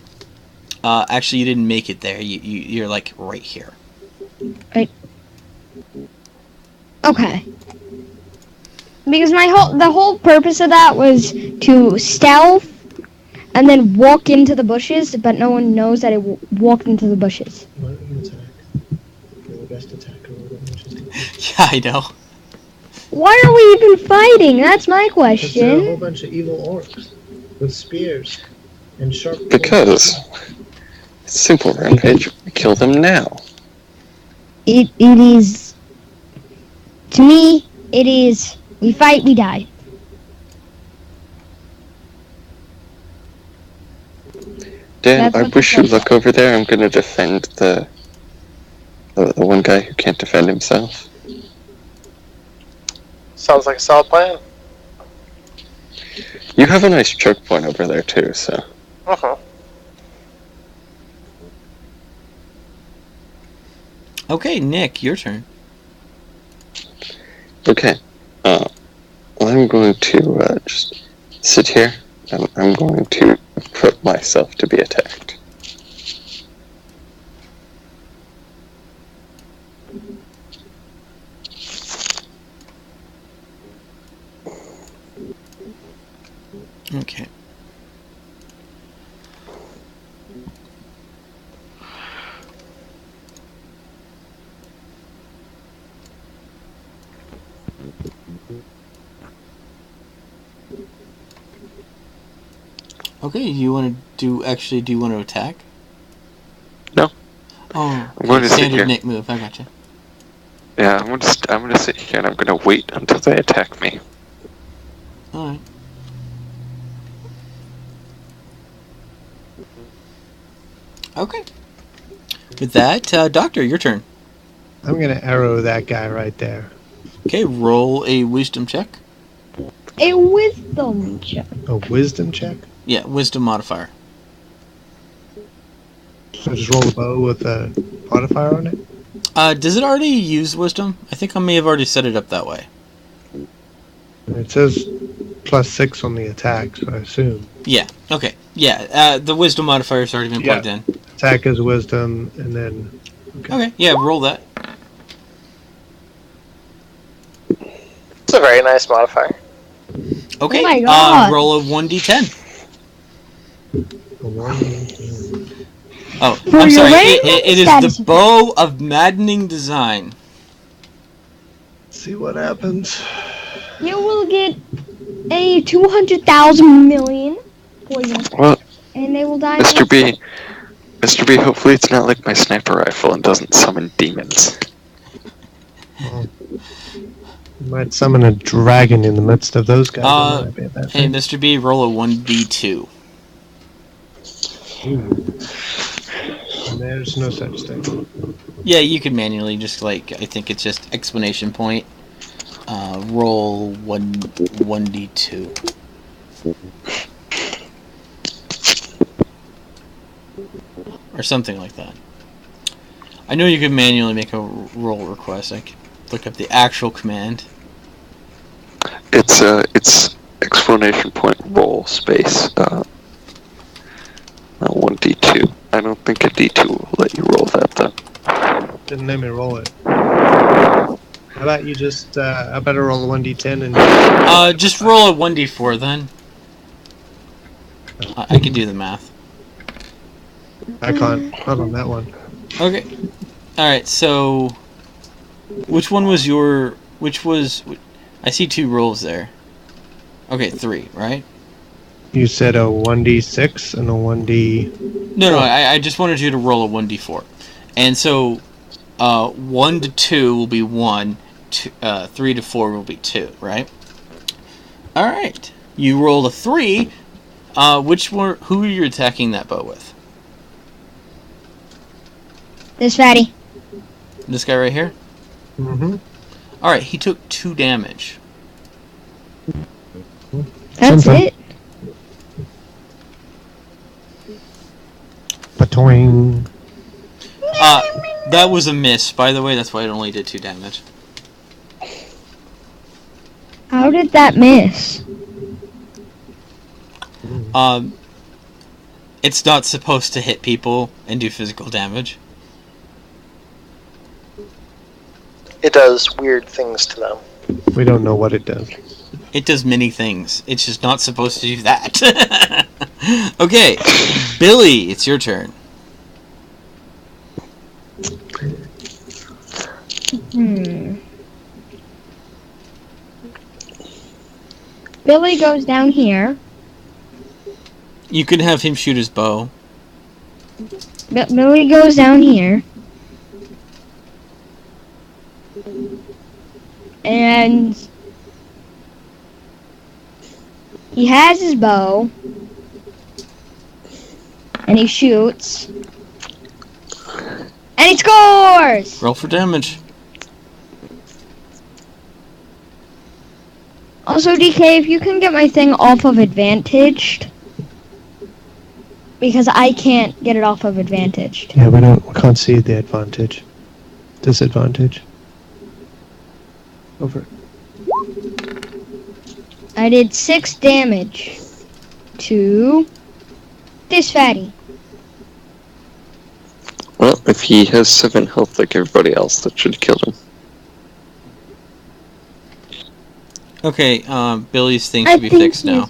[SPEAKER 2] Actually, you didn't make it there. You're like right here.
[SPEAKER 1] Right. Okay. Because the whole purpose of that was to stealth and then walk into the bushes, but no one knows that it walked into the bushes.
[SPEAKER 5] Why don't you attack? You're the best attacker.
[SPEAKER 2] Yeah, I know.
[SPEAKER 1] Why are we even fighting? That's my
[SPEAKER 5] Because there are a
[SPEAKER 1] question.
[SPEAKER 5] whole bunch of evil orcs with spears and sharp.
[SPEAKER 3] Because it's simple, Rampage. We kill them now.
[SPEAKER 1] It is, to me, it is, we fight, we die.
[SPEAKER 3] Dan,
[SPEAKER 1] That's
[SPEAKER 3] I
[SPEAKER 1] what
[SPEAKER 3] wish
[SPEAKER 1] the
[SPEAKER 3] you luck over there. I'm gonna defend the one guy who can't defend himself.
[SPEAKER 4] Sounds like a solid plan.
[SPEAKER 3] You have a nice choke point over there too, so.
[SPEAKER 4] Uh-huh.
[SPEAKER 2] Okay, Nick, your turn.
[SPEAKER 3] Okay. I'm going to just sit here, and I'm going to put myself to be attacked.
[SPEAKER 2] Okay. Okay, do you want to attack?
[SPEAKER 3] No.
[SPEAKER 2] Oh,
[SPEAKER 3] I'm going to sit
[SPEAKER 2] standard
[SPEAKER 3] here.
[SPEAKER 2] Nick move. I gotcha.
[SPEAKER 3] Yeah, I'm gonna sit here and I'm gonna wait until they attack me.
[SPEAKER 2] All right. Okay. With that, Doctor, your turn.
[SPEAKER 5] I'm gonna arrow that guy right there.
[SPEAKER 2] Okay, roll a wisdom check.
[SPEAKER 1] A wisdom check.
[SPEAKER 5] A wisdom check?
[SPEAKER 2] Yeah, wisdom modifier.
[SPEAKER 5] So just roll a bow with a modifier on it?
[SPEAKER 2] Does it already use wisdom? I think I may have already set it up that way.
[SPEAKER 5] It says +6 on the attack, so I assume.
[SPEAKER 2] Yeah, okay. Yeah, the wisdom modifier's already been plugged in.
[SPEAKER 5] Attack is wisdom, and then...
[SPEAKER 2] Okay, yeah, roll that.
[SPEAKER 4] It's a very nice modifier.
[SPEAKER 2] Okay,
[SPEAKER 1] Oh my God.
[SPEAKER 2] roll a 1d10.
[SPEAKER 5] A 1.
[SPEAKER 2] Oh,
[SPEAKER 1] For
[SPEAKER 2] I'm
[SPEAKER 1] your
[SPEAKER 2] sorry.
[SPEAKER 1] range
[SPEAKER 2] It is
[SPEAKER 1] status.
[SPEAKER 2] the bow of maddening design.
[SPEAKER 5] See what happens.
[SPEAKER 1] You will get a 200,000 million poison,
[SPEAKER 3] Well,
[SPEAKER 1] and they will die.
[SPEAKER 3] Mr. B, hopefully it's not like my sniper rifle and doesn't summon demons.
[SPEAKER 5] Well, you might summon a dragon in the midst of those guys. That might be a bad
[SPEAKER 2] Hey,
[SPEAKER 5] thing.
[SPEAKER 2] Mr. B, roll a 1d2.
[SPEAKER 5] And there's no such thing.
[SPEAKER 2] Yeah, you can manually just I think it's just exclamation point. Roll 1d2. Or something like that. I know you can manually make a roll request. I can look up the actual command.
[SPEAKER 3] It's exclamation point roll space 1d2. I don't think a d2 will let you roll that though.
[SPEAKER 5] Didn't let me roll it. How about you just, I better roll a 1d10 and...
[SPEAKER 2] Just roll a 1d4 then. I can do the math.
[SPEAKER 5] I can't. Not on that one.
[SPEAKER 2] Okay. Alright, so... Which one was your... I see 2 rolls there. Okay, 3, right?
[SPEAKER 5] You said a 1d6 and a 1d...
[SPEAKER 2] No, I just wanted you to roll a 1d4. And so, 1 to 2 will be 1, 3 to 4 will be 2, right? Alright. You rolled a 3. Who are you attacking that bow with?
[SPEAKER 1] This fatty.
[SPEAKER 2] This guy right here?
[SPEAKER 5] Mm-hmm.
[SPEAKER 2] Alright, he took 2 damage.
[SPEAKER 1] That's
[SPEAKER 5] Something.
[SPEAKER 1] it?
[SPEAKER 5] Patoing.
[SPEAKER 2] That was a miss, by the way. That's why it only did 2 damage.
[SPEAKER 1] How did that miss?
[SPEAKER 2] It's not supposed to hit people and do physical damage.
[SPEAKER 4] It does weird things to them.
[SPEAKER 5] We don't know what it does.
[SPEAKER 2] It does many things. It's just not supposed to do that. Okay, Billy, it's your turn.
[SPEAKER 1] Billy goes down here.
[SPEAKER 2] You can have him shoot his bow.
[SPEAKER 1] Billy goes down here. And he has his bow. And he shoots. And he scores!
[SPEAKER 2] Roll for damage.
[SPEAKER 1] Also, DK, if you can get my thing off of advantaged. Because I can't get it off of advantaged.
[SPEAKER 5] Yeah, we can't see the advantage. Disadvantage. Over.
[SPEAKER 1] I did 6 damage to this fatty.
[SPEAKER 3] Well, if he has 7 health like everybody else, that should kill him.
[SPEAKER 2] Okay, Billy's thing should be fixed now.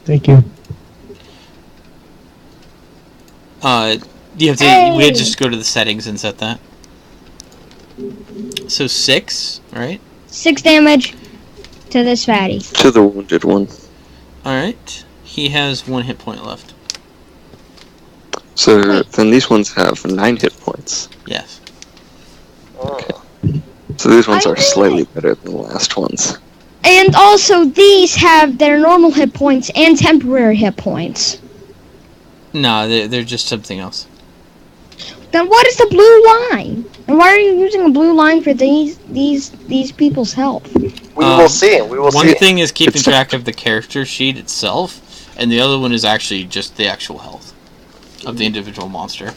[SPEAKER 5] Thank you.
[SPEAKER 2] You have to.
[SPEAKER 1] Hey!
[SPEAKER 2] We had to just go to the settings and set that. So 6, right?
[SPEAKER 1] 6 damage to this fatty.
[SPEAKER 3] To the wounded one.
[SPEAKER 2] Alright. He has 1 hit point left.
[SPEAKER 3] So then these ones have 9 hit points.
[SPEAKER 2] Yes.
[SPEAKER 3] So these ones
[SPEAKER 1] I
[SPEAKER 3] are
[SPEAKER 1] knew
[SPEAKER 3] slightly
[SPEAKER 1] it.
[SPEAKER 3] better than the last ones.
[SPEAKER 1] And also, these have their normal hit points and temporary hit points.
[SPEAKER 2] No, they're just something else.
[SPEAKER 1] Then what is the blue line? And why are you using a blue line for these people's health?
[SPEAKER 4] We will see. We will
[SPEAKER 2] One
[SPEAKER 4] see.
[SPEAKER 2] thing is keeping
[SPEAKER 3] It's-
[SPEAKER 2] track of the character sheet itself, and the other one is actually just the actual health of the individual monster.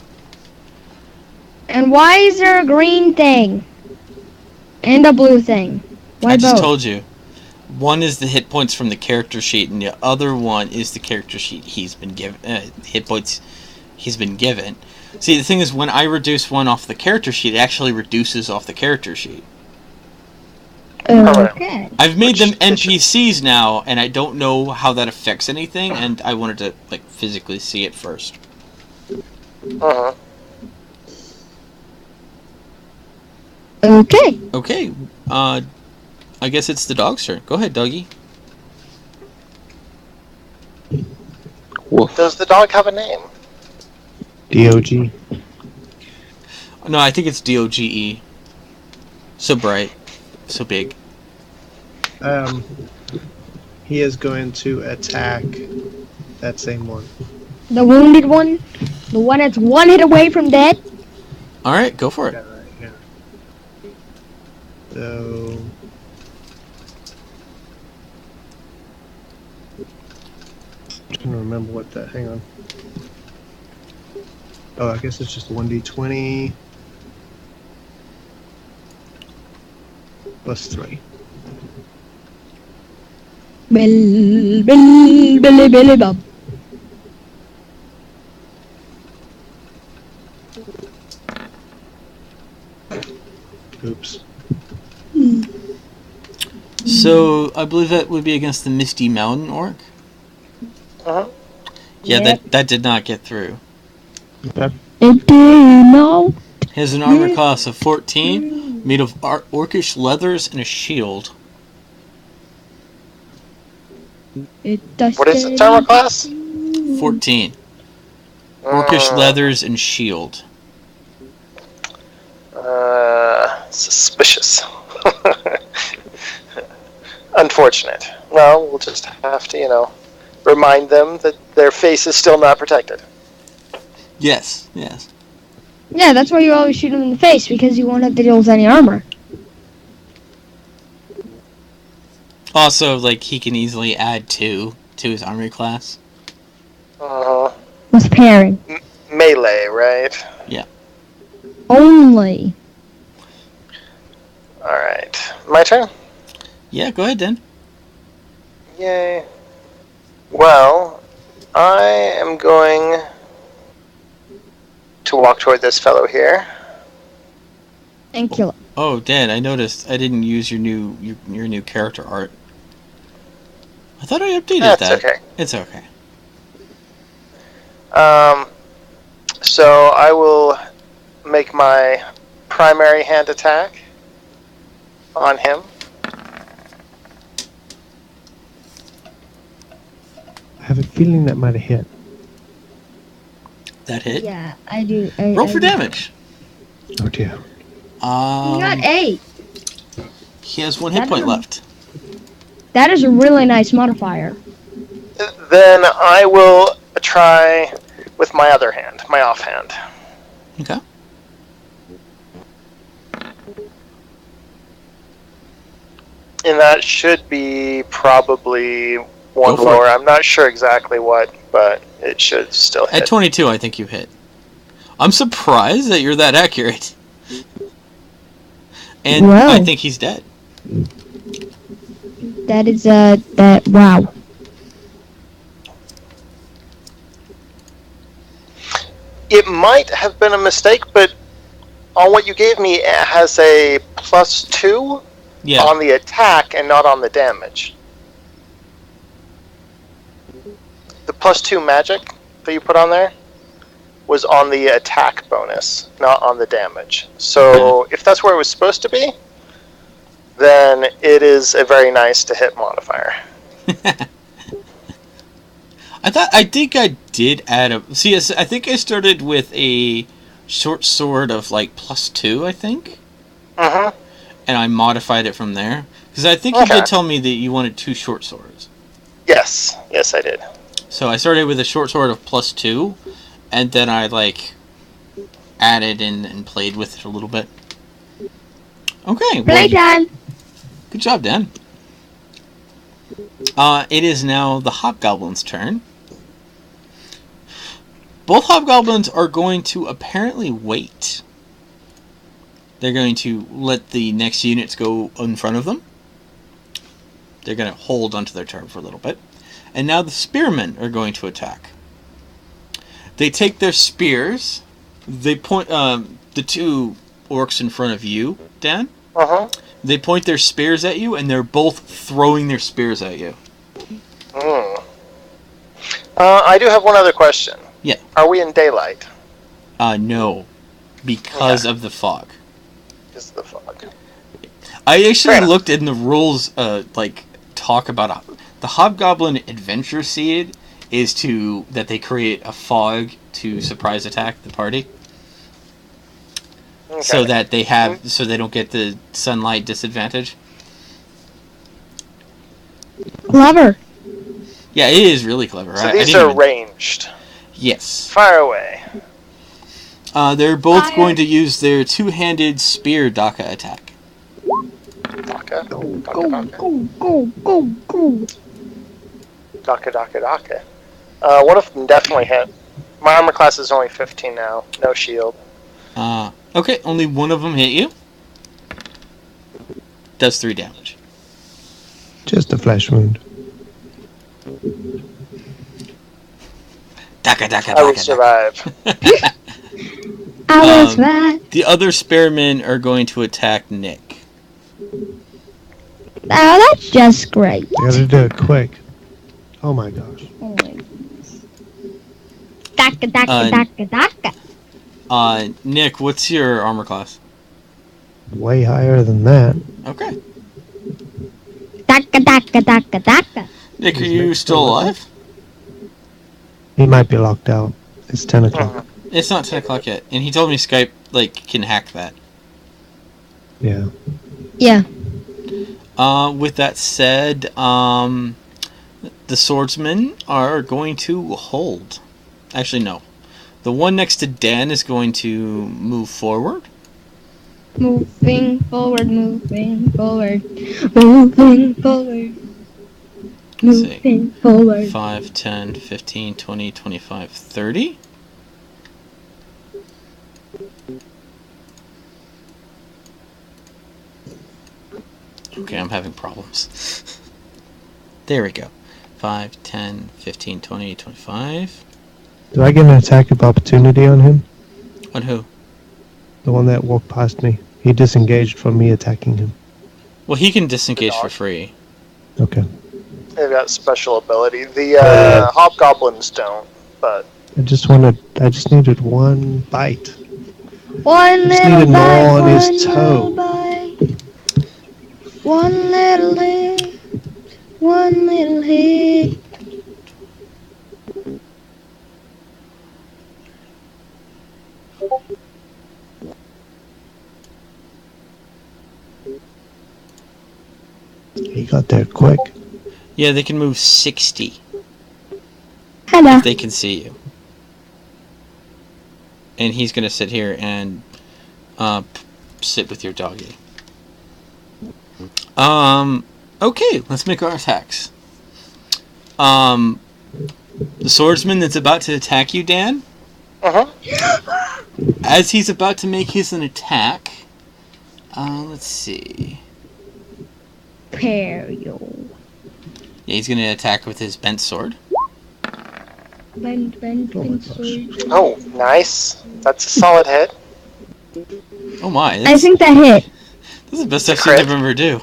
[SPEAKER 1] And why is there a green thing? And a blue thing? Why
[SPEAKER 2] I just
[SPEAKER 1] both?
[SPEAKER 2] told you. One is the hit points from the character sheet, and the other one is the character sheet he's been given. Hit points he's been given. See, the thing is, when I reduce one off the character sheet, it actually reduces off the character sheet.
[SPEAKER 1] Okay.
[SPEAKER 2] I've made them
[SPEAKER 4] Which-
[SPEAKER 2] NPCs now, and I don't know how that affects anything, and I wanted to physically see it first.
[SPEAKER 4] Uh-huh.
[SPEAKER 1] Okay.
[SPEAKER 2] Okay, I guess it's the dog's turn. Go ahead, doggy.
[SPEAKER 3] Woof.
[SPEAKER 4] Does the dog have a name?
[SPEAKER 5] DOG.
[SPEAKER 2] No, I think it's DOGE. So bright, so big.
[SPEAKER 5] He is going to attack that same one.
[SPEAKER 1] The wounded one? The one that's 1 hit away from dead?
[SPEAKER 2] All right, go for it.
[SPEAKER 5] Got it right here. So. I'm trying to remember what that. Hang on. Oh, I guess it's just 1d20 plus 3.
[SPEAKER 1] Billy Bob.
[SPEAKER 5] Oops.
[SPEAKER 2] So I believe that would be against the Misty Mountain Orc.
[SPEAKER 4] Uh-huh.
[SPEAKER 2] Yeah,
[SPEAKER 1] Yep.
[SPEAKER 2] that did not get through.
[SPEAKER 5] Okay.
[SPEAKER 1] No.
[SPEAKER 2] He has an armor class of 14, made of orcish leathers and a shield.
[SPEAKER 4] What is its armor class?
[SPEAKER 2] 14. Orcish leathers and shield.
[SPEAKER 4] Suspicious. Unfortunate. Well, we'll just have to, remind them that their face is still not protected.
[SPEAKER 2] Yes, yes.
[SPEAKER 1] Yeah, that's why you always shoot him in the face, because you won't have to deal with any armor.
[SPEAKER 2] Also, like, he can easily add 2 to his armor class.
[SPEAKER 4] Uh-huh.
[SPEAKER 1] What's pairing?
[SPEAKER 4] Melee, right?
[SPEAKER 1] Only.
[SPEAKER 4] Alright. My turn?
[SPEAKER 2] Yeah, go ahead, Dan.
[SPEAKER 4] Yay. Well, I am going to walk toward this fellow here.
[SPEAKER 1] And kill it.
[SPEAKER 2] Oh, Dan, I noticed I didn't use your new character art. I thought I updated
[SPEAKER 4] That's
[SPEAKER 2] that.
[SPEAKER 4] okay.
[SPEAKER 2] It's okay.
[SPEAKER 4] So I will make my primary hand attack on him.
[SPEAKER 5] I have a feeling that might have hit.
[SPEAKER 2] That hit.
[SPEAKER 1] Yeah, I do.
[SPEAKER 2] Roll for damage.
[SPEAKER 5] Oh dear.
[SPEAKER 1] You got 8.
[SPEAKER 2] He has 1 hit point left.
[SPEAKER 1] That is a really nice modifier.
[SPEAKER 4] Then I will try with my other hand, my offhand.
[SPEAKER 2] Okay.
[SPEAKER 4] And that should be probably
[SPEAKER 2] Go
[SPEAKER 4] one
[SPEAKER 2] for
[SPEAKER 4] lower.
[SPEAKER 2] it.
[SPEAKER 4] I'm not sure exactly what, but it should still hit.
[SPEAKER 2] At 22, I think you hit. I'm surprised that you're that accurate. And
[SPEAKER 1] Wow.
[SPEAKER 2] I think he's dead.
[SPEAKER 1] That is wow.
[SPEAKER 4] It might have been a mistake, but on what you gave me, it has a +2
[SPEAKER 2] Yeah.
[SPEAKER 4] on the attack and not on the damage. The +2 magic that you put on there was on the attack bonus, not on the damage. So if that's where it was supposed to be, then it is a very nice to hit modifier.
[SPEAKER 2] I think I did add a... See, I think I started with a short sword of, like, +2, I think.
[SPEAKER 4] Mm-hmm.
[SPEAKER 2] And I modified it from there. Because I think you
[SPEAKER 4] Okay.
[SPEAKER 2] did tell me that you wanted 2 short swords.
[SPEAKER 4] Yes. Yes, I did.
[SPEAKER 2] So I started with a short sword of +2, and then I, like, added and played with it a little bit. Okay.
[SPEAKER 1] Playtime.
[SPEAKER 2] Good job, Dan. It is now the Hobgoblin's turn. Both Hobgoblins are going to apparently wait. They're going to let the next units go in front of them. They're going to hold onto their turn for a little bit. And now the Spearmen are going to attack. They take their spears. They point the 2 orcs in front of you, Dan.
[SPEAKER 4] Uh-huh.
[SPEAKER 2] They point their spears at you, and they're both throwing their spears at you.
[SPEAKER 4] Mm. I do have one other question.
[SPEAKER 2] Yeah.
[SPEAKER 4] Are we in daylight?
[SPEAKER 2] No. Because of the fog.
[SPEAKER 4] Because of the fog.
[SPEAKER 2] I
[SPEAKER 4] Fair
[SPEAKER 2] actually
[SPEAKER 4] enough.
[SPEAKER 2] looked in the rules, talk about the Hobgoblin Adventure Seed is that they create a fog to surprise attack the party.
[SPEAKER 4] Okay.
[SPEAKER 2] So that so they don't get the sunlight disadvantage.
[SPEAKER 1] Clever.
[SPEAKER 2] Yeah, it is really clever.
[SPEAKER 4] So
[SPEAKER 2] I
[SPEAKER 4] these
[SPEAKER 2] didn't
[SPEAKER 4] are
[SPEAKER 2] even-
[SPEAKER 4] ranged.
[SPEAKER 2] Yes.
[SPEAKER 4] Fire away.
[SPEAKER 2] They're both
[SPEAKER 1] Fire.
[SPEAKER 2] going to use their 2-handed spear Daka attack.
[SPEAKER 4] Daka.
[SPEAKER 1] Go,
[SPEAKER 4] Daka,
[SPEAKER 1] go,
[SPEAKER 4] Daka.
[SPEAKER 1] go, go, go, go.
[SPEAKER 4] Daka, Daka, Daka. One of them definitely hit. My armor class is only 15 now. No shield.
[SPEAKER 2] Okay, only one of them hit you. Does 3 damage.
[SPEAKER 5] Just a flesh wound.
[SPEAKER 2] Daka, Daka,
[SPEAKER 4] I will
[SPEAKER 2] Daka,
[SPEAKER 4] survive.
[SPEAKER 1] I was
[SPEAKER 2] Um,
[SPEAKER 1] right.
[SPEAKER 2] The other spearmen are going to attack Nick.
[SPEAKER 1] Oh, that's just great.
[SPEAKER 5] I gotta do it quick. Oh my gosh.
[SPEAKER 1] Oh my goodness. Daka, daka,
[SPEAKER 2] Uh,
[SPEAKER 1] daka, daka.
[SPEAKER 2] Nick, what's your armor class?
[SPEAKER 5] Way higher than that.
[SPEAKER 2] Okay.
[SPEAKER 1] Daka, daka, daka, daka.
[SPEAKER 2] Nick, are
[SPEAKER 5] Is
[SPEAKER 2] you
[SPEAKER 5] Nick
[SPEAKER 2] still
[SPEAKER 5] still
[SPEAKER 2] alive?
[SPEAKER 5] He might be locked out. It's 10 o'clock.
[SPEAKER 2] It's not 10 o'clock yet. And he told me Skype, can hack that.
[SPEAKER 5] Yeah.
[SPEAKER 1] Yeah.
[SPEAKER 2] With that said, the swordsmen are going to hold. Actually, no. The one next to Dan is going to move forward.
[SPEAKER 1] Moving forward, moving forward, moving forward,
[SPEAKER 2] Let's see.
[SPEAKER 1] moving forward.
[SPEAKER 2] 5, 10, 15, 20, 25, 30. Okay, I'm having problems. There we go. 5, 10, 15, 20, 25.
[SPEAKER 5] Do I get an attack of opportunity on him?
[SPEAKER 2] On who?
[SPEAKER 5] The one that walked past me. He disengaged from me attacking him.
[SPEAKER 2] Well, he can disengage for free.
[SPEAKER 5] Okay.
[SPEAKER 4] They've got special ability. The hobgoblins don't, but
[SPEAKER 5] I just needed one bite.
[SPEAKER 1] One
[SPEAKER 5] Just
[SPEAKER 1] little
[SPEAKER 5] needed
[SPEAKER 1] bite,
[SPEAKER 5] more on
[SPEAKER 1] one
[SPEAKER 5] his
[SPEAKER 1] little
[SPEAKER 5] toe.
[SPEAKER 1] bite. One little hit, one little hit.
[SPEAKER 5] He got there quick.
[SPEAKER 2] Yeah, they can move 60
[SPEAKER 1] Hello.
[SPEAKER 2] if they can see you. And he's going to sit here and sit with your doggy. Okay, let's make our attacks. The swordsman that's about to attack you, Dan, as he's about to make his an attack, let's see.
[SPEAKER 1] Prepare you.
[SPEAKER 2] Yeah, he's going to attack with his bent sword.
[SPEAKER 1] Bend, sword.
[SPEAKER 4] oh, nice. That's a solid hit.
[SPEAKER 2] Oh my,
[SPEAKER 1] I think that hit.
[SPEAKER 2] this is the best I've
[SPEAKER 4] Crit.
[SPEAKER 2] seen him ever do.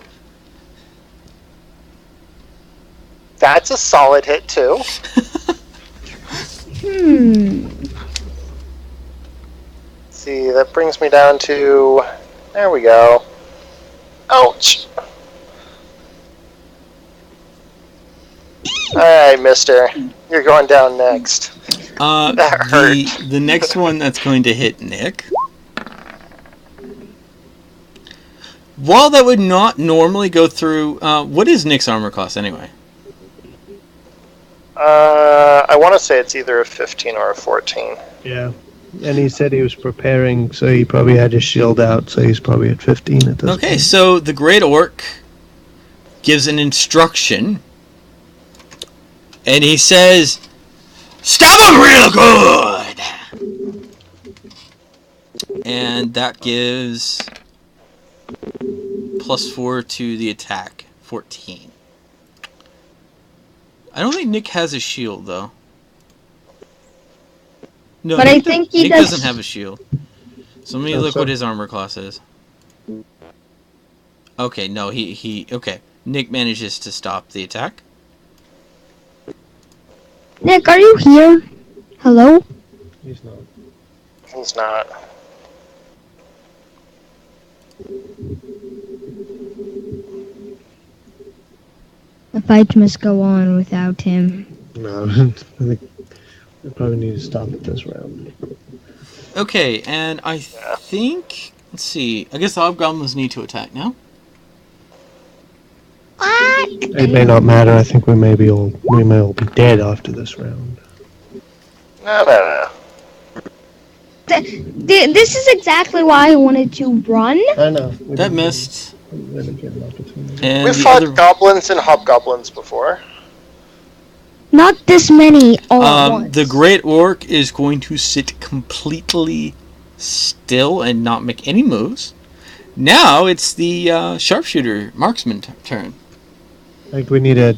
[SPEAKER 4] That's a solid hit too. See, that brings me down to. There we go. Ouch. Alright, mister. You're going down next. That hurt.
[SPEAKER 2] The next one that's going to hit Nick. While that would not normally go through, what is Nick's armor class anyway?
[SPEAKER 4] I want to say it's either a 15 or a 14.
[SPEAKER 5] Yeah. And he said he was preparing, so he probably had his shield out, so he's probably at 15 at this point.
[SPEAKER 2] Okay, so the Great Orc gives an instruction, and he says, "Stab him real good!" And that gives +4 to the attack, 14. I don't think Nick has a shield, though. No,
[SPEAKER 1] But
[SPEAKER 2] Nick
[SPEAKER 1] I think he
[SPEAKER 2] Nick
[SPEAKER 1] does-
[SPEAKER 2] doesn't have a shield. So let me
[SPEAKER 5] Oh,
[SPEAKER 2] look
[SPEAKER 5] so-
[SPEAKER 2] what his armor class is. Okay, no, okay. Nick manages to stop the attack.
[SPEAKER 1] Nick, are you here? Hello?
[SPEAKER 5] He's not.
[SPEAKER 4] He's not.
[SPEAKER 1] The fight must go on without him.
[SPEAKER 5] No, I think we probably need to stop it this round.
[SPEAKER 2] Okay, and I think... Let's see. I guess the hobgoblins need to attack now.
[SPEAKER 1] What?
[SPEAKER 5] It may not matter. I think we may all be dead after this round.
[SPEAKER 4] No.
[SPEAKER 1] This is exactly why I wanted to run.
[SPEAKER 5] I know.
[SPEAKER 2] That missed.
[SPEAKER 5] We didn't get an opportunity.
[SPEAKER 2] And
[SPEAKER 4] We've
[SPEAKER 2] the
[SPEAKER 4] fought
[SPEAKER 2] other...
[SPEAKER 4] goblins and hobgoblins before.
[SPEAKER 1] Not this many all at once.
[SPEAKER 2] The Great Orc is going to sit completely still and not make any moves. Now it's the sharpshooter marksman turn.
[SPEAKER 5] I think we need to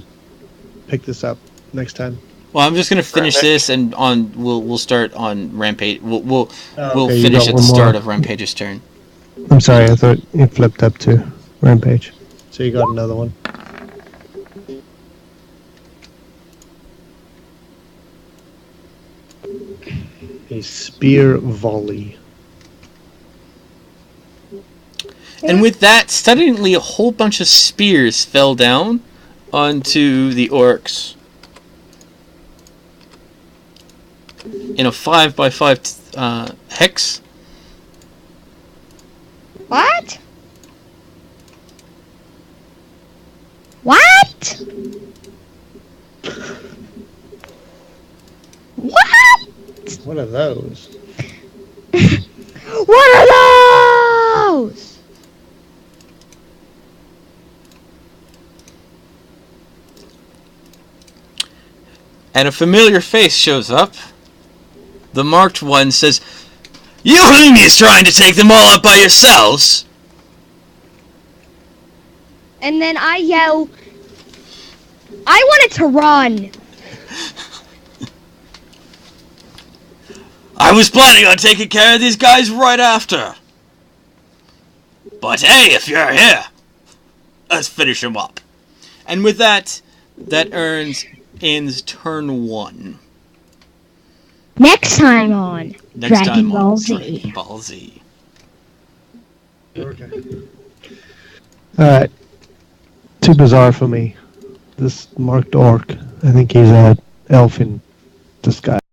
[SPEAKER 5] pick this up next time.
[SPEAKER 2] Well, I'm just gonna finish
[SPEAKER 4] Rampage.
[SPEAKER 2] this, and we'll start on Rampage. We'll
[SPEAKER 5] Okay, you
[SPEAKER 2] finish
[SPEAKER 5] got
[SPEAKER 2] at
[SPEAKER 5] one
[SPEAKER 2] the start
[SPEAKER 5] more.
[SPEAKER 2] of Rampage's turn.
[SPEAKER 5] I'm sorry, I thought it flipped up to Rampage. So you got another one. A spear volley.
[SPEAKER 2] And with that, suddenly a whole bunch of spears fell down onto the orcs in a 5x5 hex.
[SPEAKER 1] What? What? What?
[SPEAKER 5] What are those?
[SPEAKER 1] What are those?
[SPEAKER 2] and a familiar face shows up. The marked one says, "You hoonies trying to take them all up by yourselves?"
[SPEAKER 1] And then I yell, I wanted to run.
[SPEAKER 2] "I was planning on taking care of these guys right after. But hey, if you're here, let's finish them up." And with that, that ends turn 1.
[SPEAKER 1] Next time on
[SPEAKER 2] Next
[SPEAKER 1] Dragon
[SPEAKER 2] time
[SPEAKER 1] Ball
[SPEAKER 2] on
[SPEAKER 1] Z.
[SPEAKER 2] Dragon Ball Z.
[SPEAKER 5] Okay. Alright. Too bizarre for me. This marked orc. I think he's an elf in disguise.